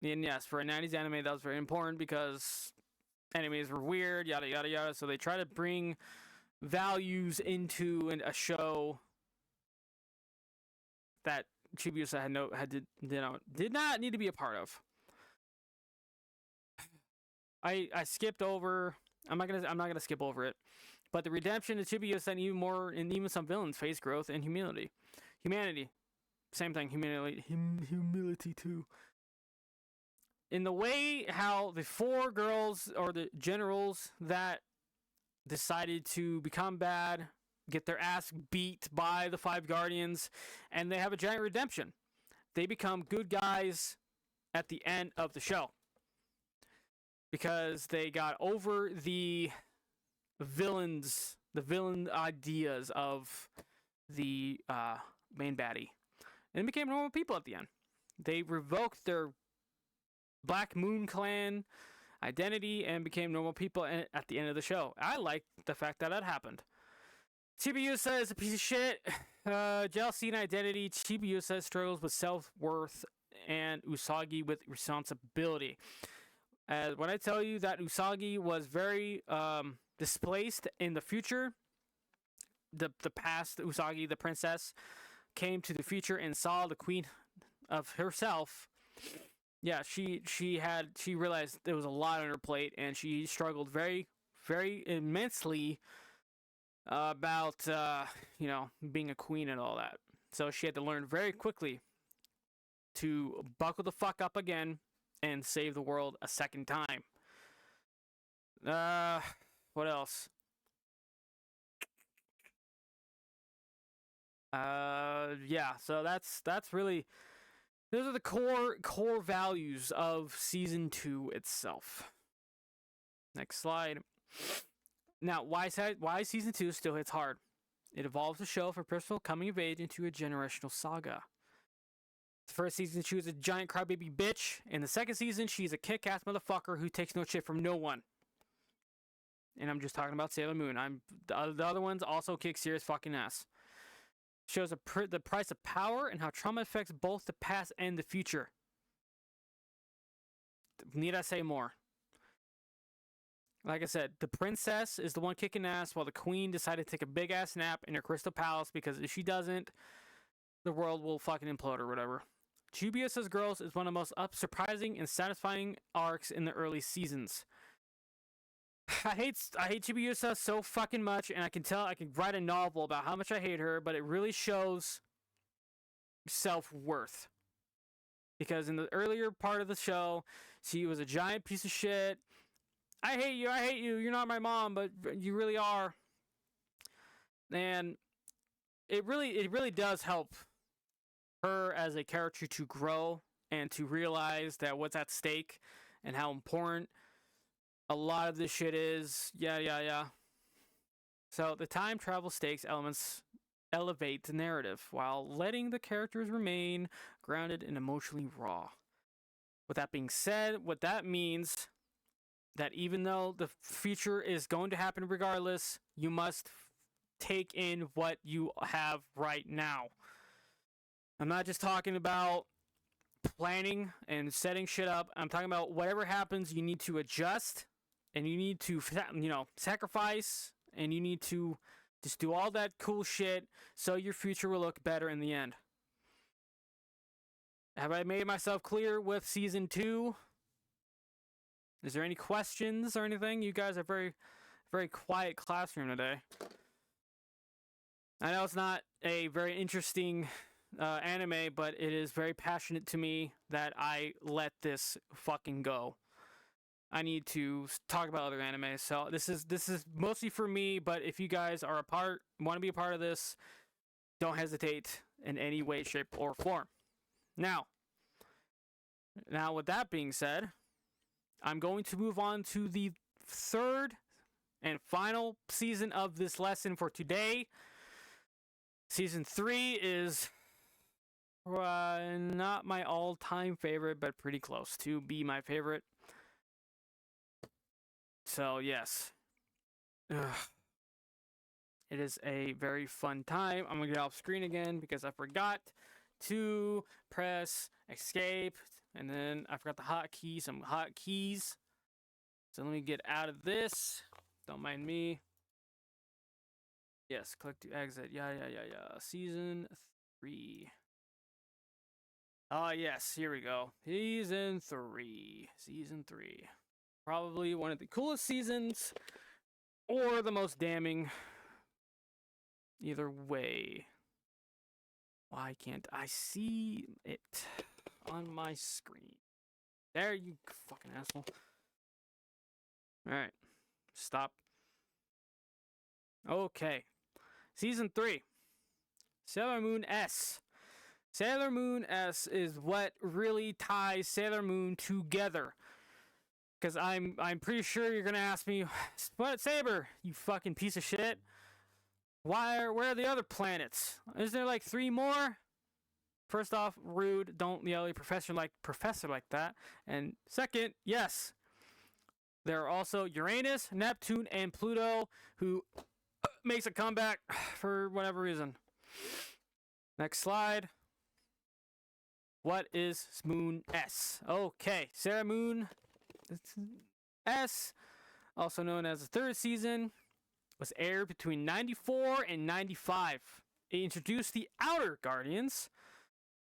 And yes, for a 90s anime, that was very important because animes were weird, yada yada yada. So they try to bring values into a show that Chibiusa did not need to be a part of. I skipped over. I'm not gonna skip over it, but the redemption of Chibiusa and even some villains face growth and humility. Same thing. Humility too. In the way how the 4 girls or the generals that decided to become bad get their ass beat by the 5 guardians, and they have a giant redemption. They become good guys at the end of the show because they got over the villain ideas of the main baddie and became normal people at the end. They revoked their Black Moon Clan identity and became normal people at the end of the show. I like the fact that happened. Chibiusa is a piece of shit. Jealousy and identity. Chibiusa struggles with self-worth, and Usagi with responsibility. When I tell you that Usagi was very displaced in the future, the past Usagi, the princess, came to the future and saw the queen of herself. Yeah, she realized there was a lot on her plate, and she struggled very, very immensely about being a queen and all that. So she had to learn very quickly to buckle the fuck up again and save the world a second time. What else? Yeah, so that's really, those are the core values of Season 2 itself. Next slide. Now, why Season 2 still hits hard? It evolves the show from personal coming of age into a generational saga. first season, she was a giant crybaby bitch. In the second season, she's a kick-ass motherfucker who takes no shit from no one. And I'm just talking about Sailor Moon. The other ones also kick serious fucking ass. Shows the price of power and how trauma affects both the past and the future. Need I say more? Like I said, the princess is the one kicking ass while the queen decided to take a big ass nap in her crystal palace, because if she doesn't, the world will fucking implode or whatever. Chibiusa's Girls is one of the most surprising and satisfying arcs in the early seasons. I hate Chibiusa so fucking much, and I can write a novel about how much I hate her, but it really shows self-worth. Because in the earlier part of the show, she was a giant piece of shit. I hate you, you're not my mom, but you really are. And it really does help her as a character to grow and to realize that what's at stake and how important a lot of this shit is. Yeah. So the time travel stakes elements elevate the narrative while letting the characters remain grounded and emotionally raw. With that being said, what that means that even though the future is going to happen regardless, you must take in what you have right now. I'm not just talking about planning and setting shit up. I'm talking about whatever happens, you need to adjust, and you need to, sacrifice, and you need to just do all that cool shit so your future will look better in the end. Have I made myself clear with season 2? Is there any questions or anything? You guys are very, very quiet classroom today. I know it's not a very interesting anime, but it is very passionate to me that I let this fucking go. I need to talk about other anime, so this is mostly for me. But if you guys are want to be a part of this, don't hesitate in any way, shape, or form. Now, with that being said, I'm going to move on to the third and final season of this lesson for today. Season 3 is not my all-time favorite, but pretty close to be my favorite. So, yes. Ugh. It is a very fun time. I'm going to get off screen again because I forgot to press escape. And then I forgot some hotkeys. So let me get out of this. Don't mind me. Yes, click to exit. Yeah. Season 3. Yes, here we go. Season 3. Probably one of the coolest seasons, or the most damning. Either way. Why can't I see it on my screen? There, you fucking asshole. Alright. Stop. Okay. Season 3. Sailor Moon S. Sailor Moon S is what really ties Sailor Moon together. Because I'm pretty sure you're gonna ask me, what, Saber, you fucking piece of shit? Where are the other planets? Is there like 3 more? First off, rude. Don't yell at professor like that. And second, yes, there are also Uranus, Neptune, and Pluto, who makes a comeback for whatever reason. Next slide. What is Moon S? Okay, Sailor Moon S, also known as the third season, was aired between 94 and 95. It introduced the Outer Guardians,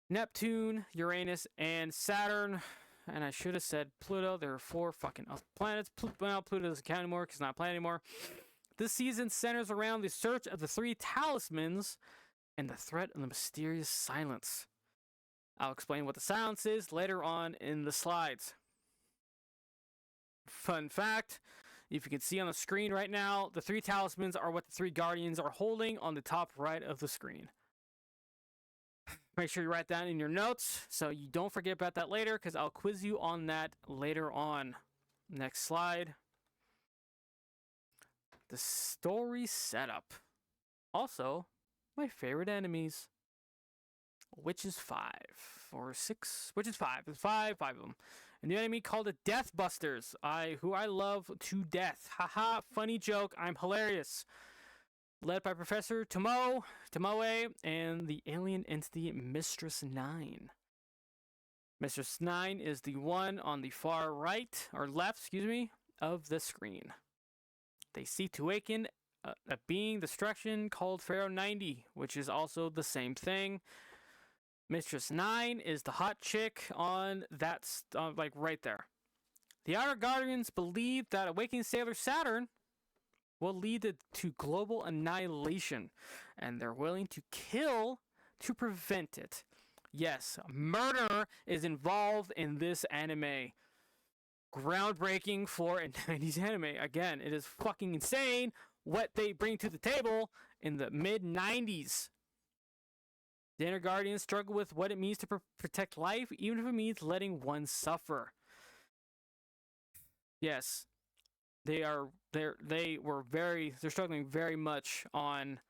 Neptune, Uranus, and Saturn. And I should have said Pluto. There are 4 fucking planets. Well, Pluto doesn't count anymore because it's not a planet anymore. This season centers around the search of the 3 talismans and the threat of the mysterious silence. I'll explain what the silence is later on in the slides. Fun fact, if you can see on the screen right now, the 3 talismans are what the 3 guardians are holding on the top right of the screen. Make sure you write that in your notes so you don't forget about that later, because I'll quiz you on that later on. Next slide. The story setup. Also, my favorite enemies. which is 5 or 6, which is 5. There's five of them. And the enemy called the Death Busters, who I love to death. Haha, funny joke. I'm hilarious. Led by Professor Tomoe, and the alien entity Mistress 9. Mistress 9 is the one on the far right, or left, of the screen. They seek to awaken a being destruction called Pharaoh 90, which is also the same thing. Mistress 9 is the hot chick on that, like right there. The Outer Guardians believe that awakening Sailor Saturn will lead to global annihilation, and they're willing to kill to prevent it. Yes, murder is involved in this anime. Groundbreaking for a 90s anime. Again, it is fucking insane what they bring to the table in the mid-90s. The Inner Guardians struggle with what it means to protect life, even if it means letting one suffer. Yes, they're struggling very much on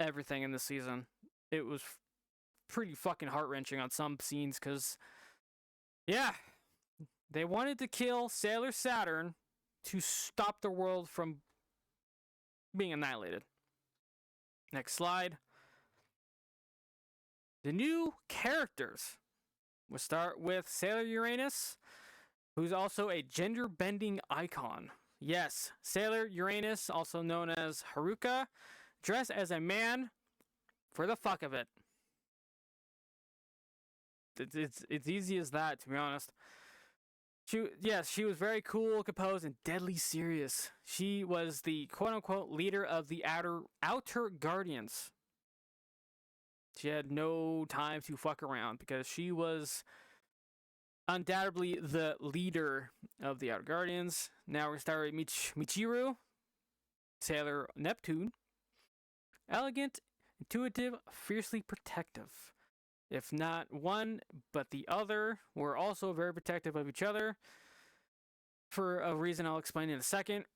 everything in this season. It was pretty fucking heart-wrenching on some scenes, because, yeah, they wanted to kill Sailor Saturn to stop the world from being annihilated. Next slide. The new characters. We'll start with Sailor Uranus, who's also a gender-bending icon. Yes, Sailor Uranus, also known as Haruka, dressed as a man for the fuck of it. It's easy as that, to be honest. She was very cool, composed, and deadly serious. She was the quote-unquote leader of the Outer Guardians. She had no time to fuck around because she was undoubtedly the leader of the Outer Guardians. Now we're starting with Michiru, Sailor Neptune. Elegant, intuitive, fiercely protective. If not one, but the other, were also very protective of each other. For a reason I'll explain in a second.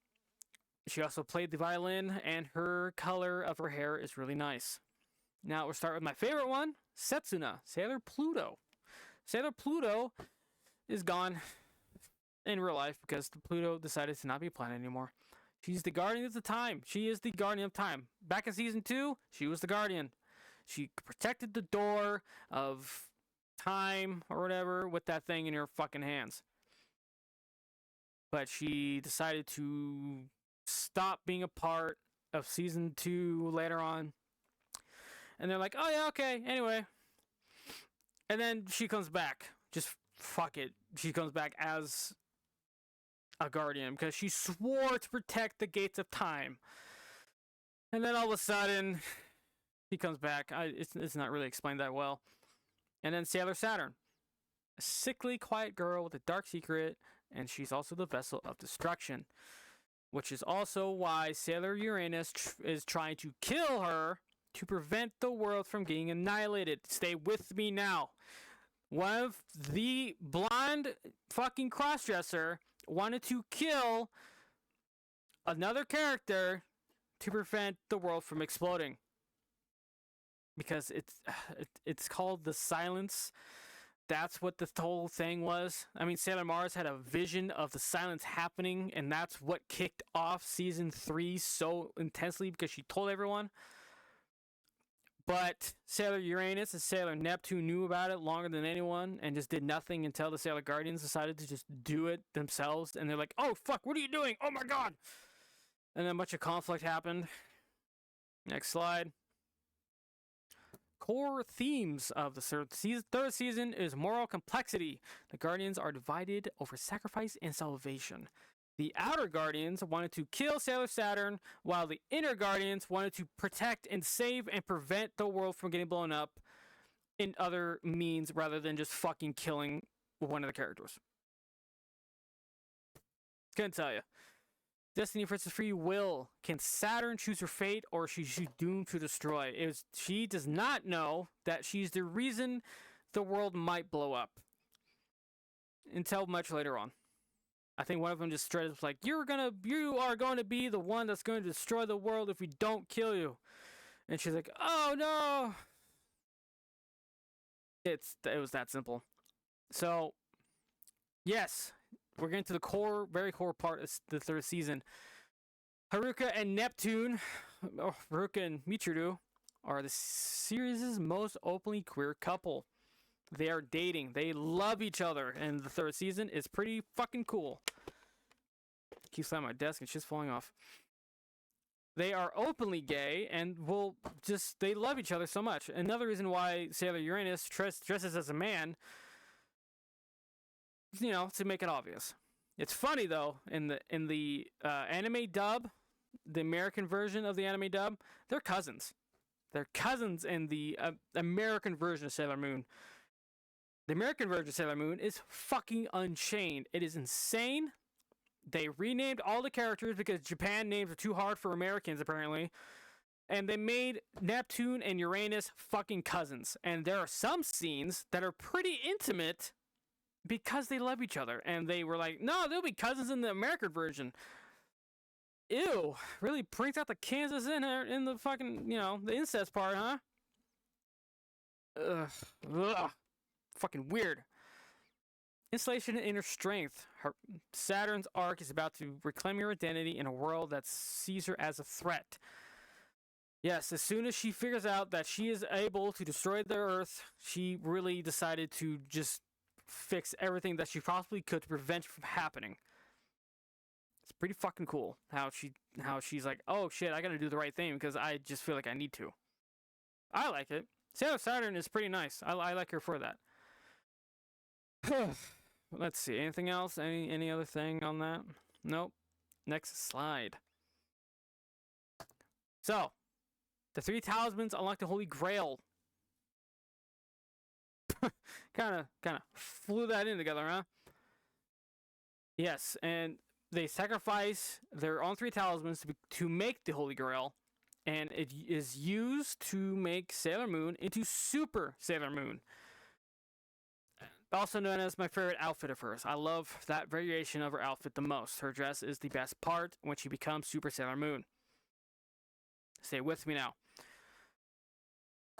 She also played the violin, and her color of her hair is really nice. Now we'll start with my favorite one, Setsuna, Sailor Pluto. Sailor Pluto is gone in real life because Pluto decided to not be a planet anymore. She's the guardian of the time. She is the guardian of time. Back in season 2, she was the guardian. She protected the door of time or whatever with that thing in her fucking hands. But she decided to stop being a part of season 2 later on. And they're like, oh yeah, okay, anyway. And then she comes back. Just fuck it. She comes back as a guardian because she swore to protect the gates of time. And then all of a sudden, she comes back. It's not really explained that well. And then Sailor Saturn. A sickly, quiet girl with a dark secret, and she's also the vessel of destruction. Which is also why Sailor Uranus is trying to kill her to prevent the world from getting annihilated. Stay with me now. One of the blonde fucking crossdresser wanted to kill another character to prevent the world from exploding. Because it's called the Silence. That's what the whole thing was. I mean, Sailor Mars had a vision of the silence happening, and that's what kicked off season 3 so intensely because she told everyone. But Sailor Uranus and Sailor Neptune knew about it longer than anyone and just did nothing until the Sailor Guardians decided to just do it themselves. And they're like, oh, fuck, what are you doing? Oh, my God. And then a bunch of conflict happened. Next slide. Core themes of the third season is moral complexity. The Guardians are divided over sacrifice and salvation. The Outer Guardians wanted to kill Sailor Saturn, while the Inner Guardians wanted to protect and save and prevent the world from getting blown up in other means rather than just fucking killing one of the characters. Couldn't tell you. Destiny versus free will. Can Saturn choose her fate, or is she doomed to destroy? She does not know that she's the reason the world might blow up. Until much later on. I think one of them just straight up like, you are going to be the one that's going to destroy the world if we don't kill you. And she's like, oh no. It was that simple. So, yes, we're getting to the very core part of the third season. Haruka and Neptune, Haruka and Michiru, are the series' most openly queer couple. They are dating. They love each other, and the third season is pretty fucking cool. Keep slamming my desk and shit's falling off. They are openly gay and they love each other so much. Another reason why Sailor Uranus dresses as a man, to make it obvious. It's funny though, in the anime dub, the American version of the anime dub, they're cousins. They're cousins in the American version of Sailor Moon. The American version of Sailor Moon is fucking unchained. It is insane. They renamed all the characters because Japan names are too hard for Americans, apparently. And they made Neptune and Uranus fucking cousins. And there are some scenes that are pretty intimate because they love each other. And they were like, no, they'll be cousins in the American version. Ew. Really brings out the Kansas in the fucking, the incest part, huh? Ugh. Fucking weird. Installation and inner strength. Saturn's arc is about to reclaim her identity in a world that sees her as a threat. Yes, as soon as she figures out that she is able to destroy the Earth, she really decided to just fix everything that she possibly could to prevent it from happening. It's pretty fucking cool how she's like, oh shit, I gotta do the right thing because I just feel like I need to. I like it. Sailor Saturn is pretty nice. I like her for that. Let's see. Anything else? Any other thing on that? Nope. Next slide. So, the three talismans unlock the Holy Grail. kind of flew that in together, huh? Yes, and they sacrifice their own three talismans to make the Holy Grail, and it is used to make Sailor Moon into Super Sailor Moon. Also known as my favorite outfit of hers. I love that variation of her outfit the most. Her dress is the best part when she becomes Super Sailor Moon. Stay with me now.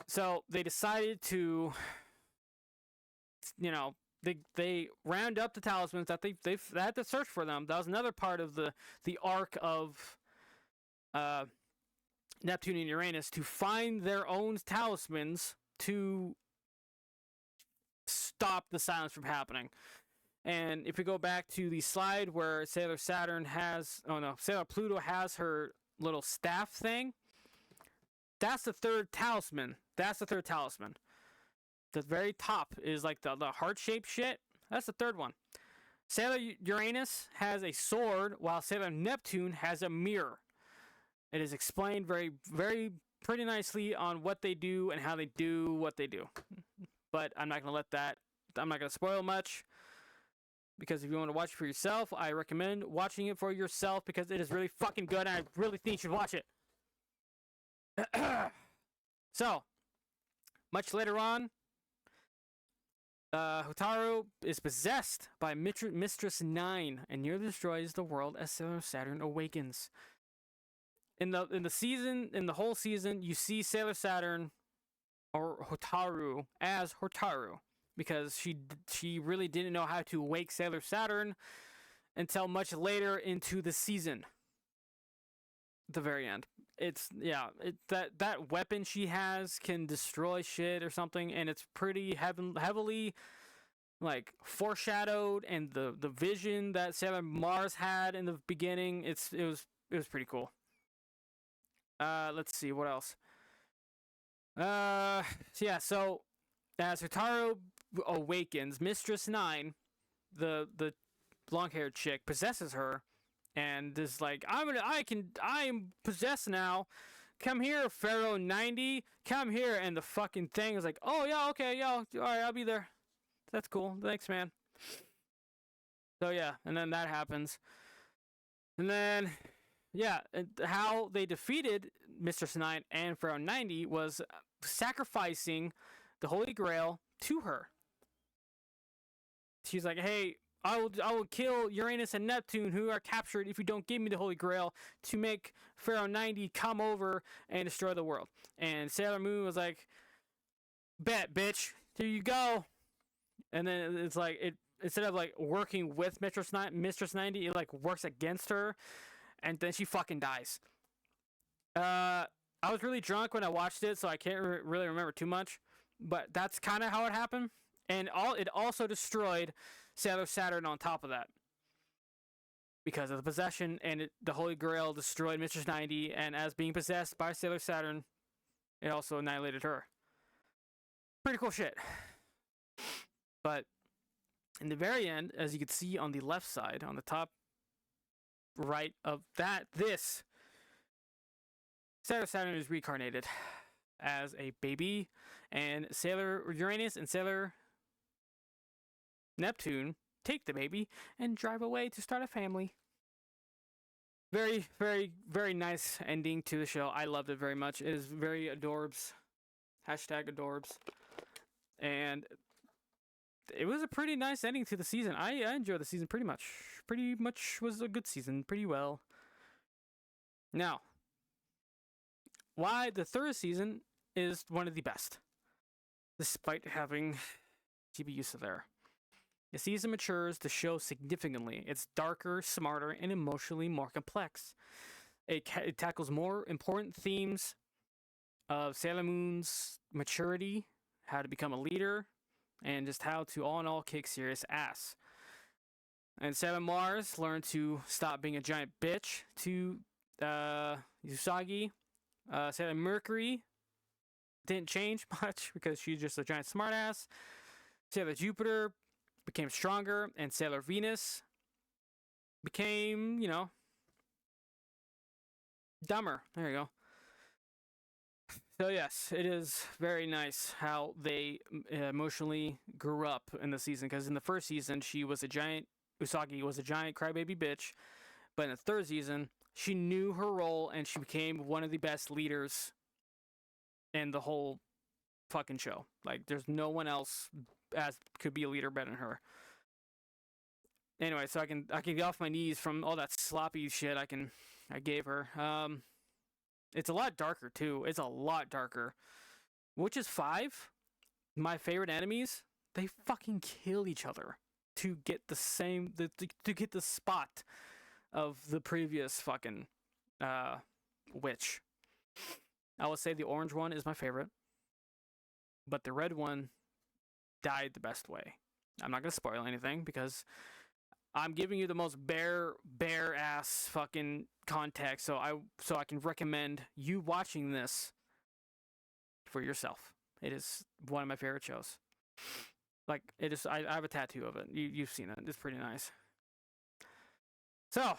So they decided to, they round up the talismans that they had to search for them. That was another part of the arc of Neptune and Uranus, to find their own talismans to stop the silence from happening. And if we go back to the slide where Sailor Pluto has her little staff thing, that's the third talisman. The very top is like the heart-shaped shit. That's the third one. Sailor Uranus has a sword, while Sailor Neptune has a mirror. It is explained very, very pretty nicely on what they do and how they do what they do. But I'm not going to spoil much, because if you want to watch it for yourself, I recommend watching it for yourself because it is really fucking good and I really think you should watch it. So, much later on, Hotaru is possessed by Mistress 9 and nearly destroys the world as Sailor Saturn awakens. In the whole season, you see Sailor Saturn or Hotaru as Hotaru, because she really didn't know how to wake Sailor Saturn until much later into the season. At the very end. That weapon she has can destroy shit or something, and it's pretty heavily like foreshadowed, and the vision that Sailor Mars had in the beginning, it was pretty cool. Let's see what else. So as Hotaru awakens, Mistress 9, the long-haired chick, possesses her and is like, I am possessed now. Come here, Pharaoh 90. Come here. And the fucking thing is like, oh yeah, okay, yeah, all right, I'll be there. That's cool. Thanks, man. So yeah, and then that happens. And then, yeah, how they defeated Mistress 9 and Pharaoh 90 was sacrificing the Holy Grail to her. She's like, hey, I will kill Uranus and Neptune, who are captured, if you don't give me the Holy Grail, to make Pharaoh 90 come over and destroy the world. And Sailor Moon was like, bet, bitch. here you go. And then it's like it instead of like working with Mistress 90, it like works against her, and then she fucking dies. I was really drunk when I watched it, so I can't really remember too much. But that's kind of how it happened, and it also destroyed Sailor Saturn on top of that because of the possession, and the Holy Grail destroyed Mistress 90, and as being possessed by Sailor Saturn, it also annihilated her. Pretty cool shit. But in the very end, as you can see on the left side, on the top right of this Sailor Saturn is reincarnated as a baby, and Sailor Uranus and Sailor Neptune take the baby and drive away to start a family. Very, very, very nice ending to the show. I loved it very much. It is very adorbs. Hashtag adorbs. And it was a pretty nice ending to the season. I enjoyed the season pretty much. Pretty much was a good season. Pretty well. Now, why the third season is one of the best, despite having GBUs there. The season matures the show significantly. It's darker, smarter, and emotionally more complex. It tackles more important themes of Sailor Moon's maturity, how to become a leader, and just how to all in all kick serious ass. And Sailor Mars learned to stop being a giant bitch to Usagi. Sailor Mercury didn't change much because she's just a giant smartass. Sailor Jupiter became stronger, and Sailor Venus became, dumber. There you go. So yes, it is very nice how they emotionally grew up in the season, because in the first season, Usagi was a giant crybaby bitch, but in the third season, she knew her role, and she became one of the best leaders in the whole fucking show. Like, there's no one else could be a leader better than her. Anyway, so I can get off my knees from all that sloppy shit I gave her. It's a lot darker too. It's a lot darker. Witches 5, my favorite enemies, they fucking kill each other to get to get the spot of the previous fucking witch. I would say the orange one is my favorite, but the red one died the best way. I'm not gonna spoil anything because I'm giving you the most bare ass fucking context, so I can recommend you watching this for yourself. It is one of my favorite shows. Like, it is. I have a tattoo of it. You've seen it. It's pretty nice. So,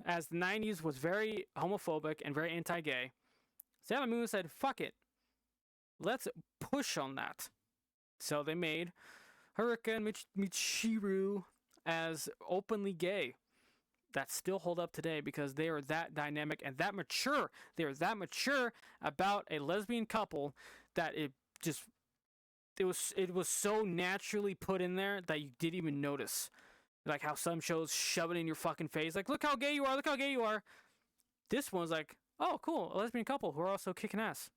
as the 90s was very homophobic and very anti-gay, Sailor Moon said, fuck it. Let's push on that. So they made Haruka and Michiru as openly gay. That still hold up today because they are that dynamic and that mature. They are that mature about a lesbian couple that it was so naturally put in there that you didn't even notice. Like how some shows shove it in your fucking face. Like, look how gay you are, look how gay you are. This one's like, oh, cool, a lesbian couple who are also kicking ass.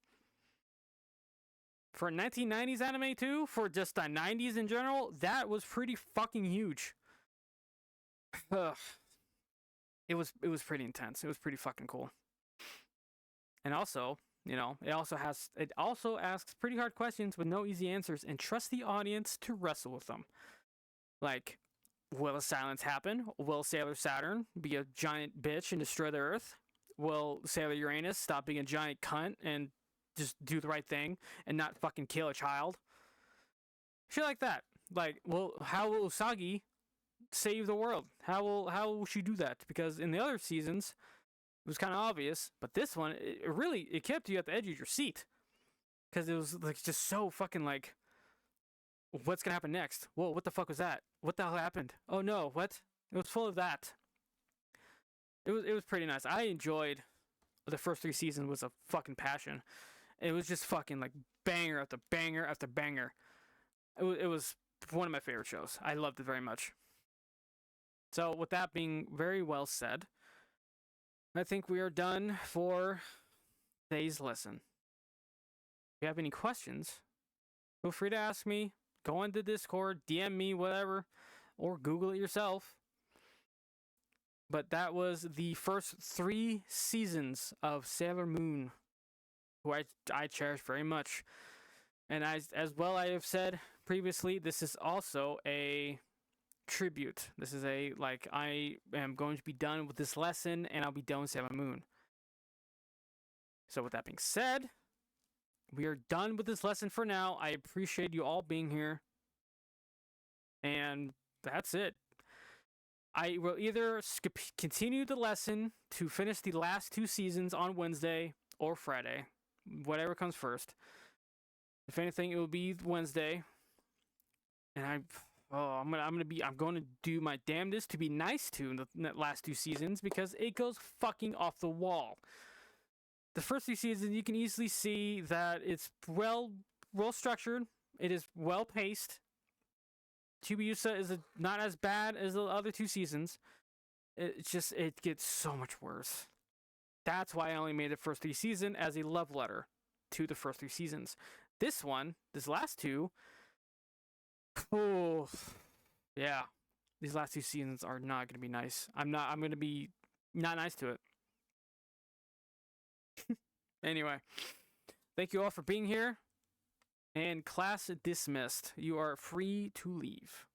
For a 1990s anime too, for just the 90s in general, that was pretty fucking huge. It was pretty intense. It was pretty fucking cool. And also, it also asks pretty hard questions with no easy answers and trusts the audience to wrestle with them. Like, will a silence happen? Will Sailor Saturn be a giant bitch and destroy the Earth? Will Sailor Uranus stop being a giant cunt and just do the right thing and not fucking kill a child? Shit like that. Like, well, how will Usagi save the world? How will she do that? Because in the other seasons, it was kind of obvious, but this one, it kept you at the edge of your seat. Because it was like just so fucking like, what's gonna happen next? Whoa, what the fuck was that? What the hell happened? Oh no, what? It was full of that. It was pretty nice. I enjoyed the first 3 seasons with a fucking passion. It was just fucking like banger after banger after banger. It was one of my favorite shows. I loved it very much. So with that being very well said, I think we are done for today's lesson. If you have any questions, feel free to ask me. Go into Discord, DM me, whatever, or Google it yourself. But that was the first 3 seasons of Sailor Moon, who I cherish very much. And as well I have said previously, this is also a tribute. This is a, like, I am going to be done with this lesson, and I'll be done with Sailor Moon. So with that being said, we are done with this lesson for now. I appreciate you all being here. And that's it. I will either continue the lesson to finish the last 2 seasons on Wednesday or Friday, whatever comes first. If anything, it will be Wednesday. And I'm going to do my damnedest to be nice to the last 2 seasons, because it goes fucking off the wall. The first 2 seasons, you can easily see that it's well structured. It is well paced. Chibiusa is not as bad as the other 2 seasons. It gets so much worse. That's why I only made the first 3 seasons as a love letter to the first 3 seasons. This last 2, oh, yeah. These last 2 seasons are not going to be nice. I'm going to be not nice to it. Anyway, thank you all for being here. And class dismissed. You are free to leave.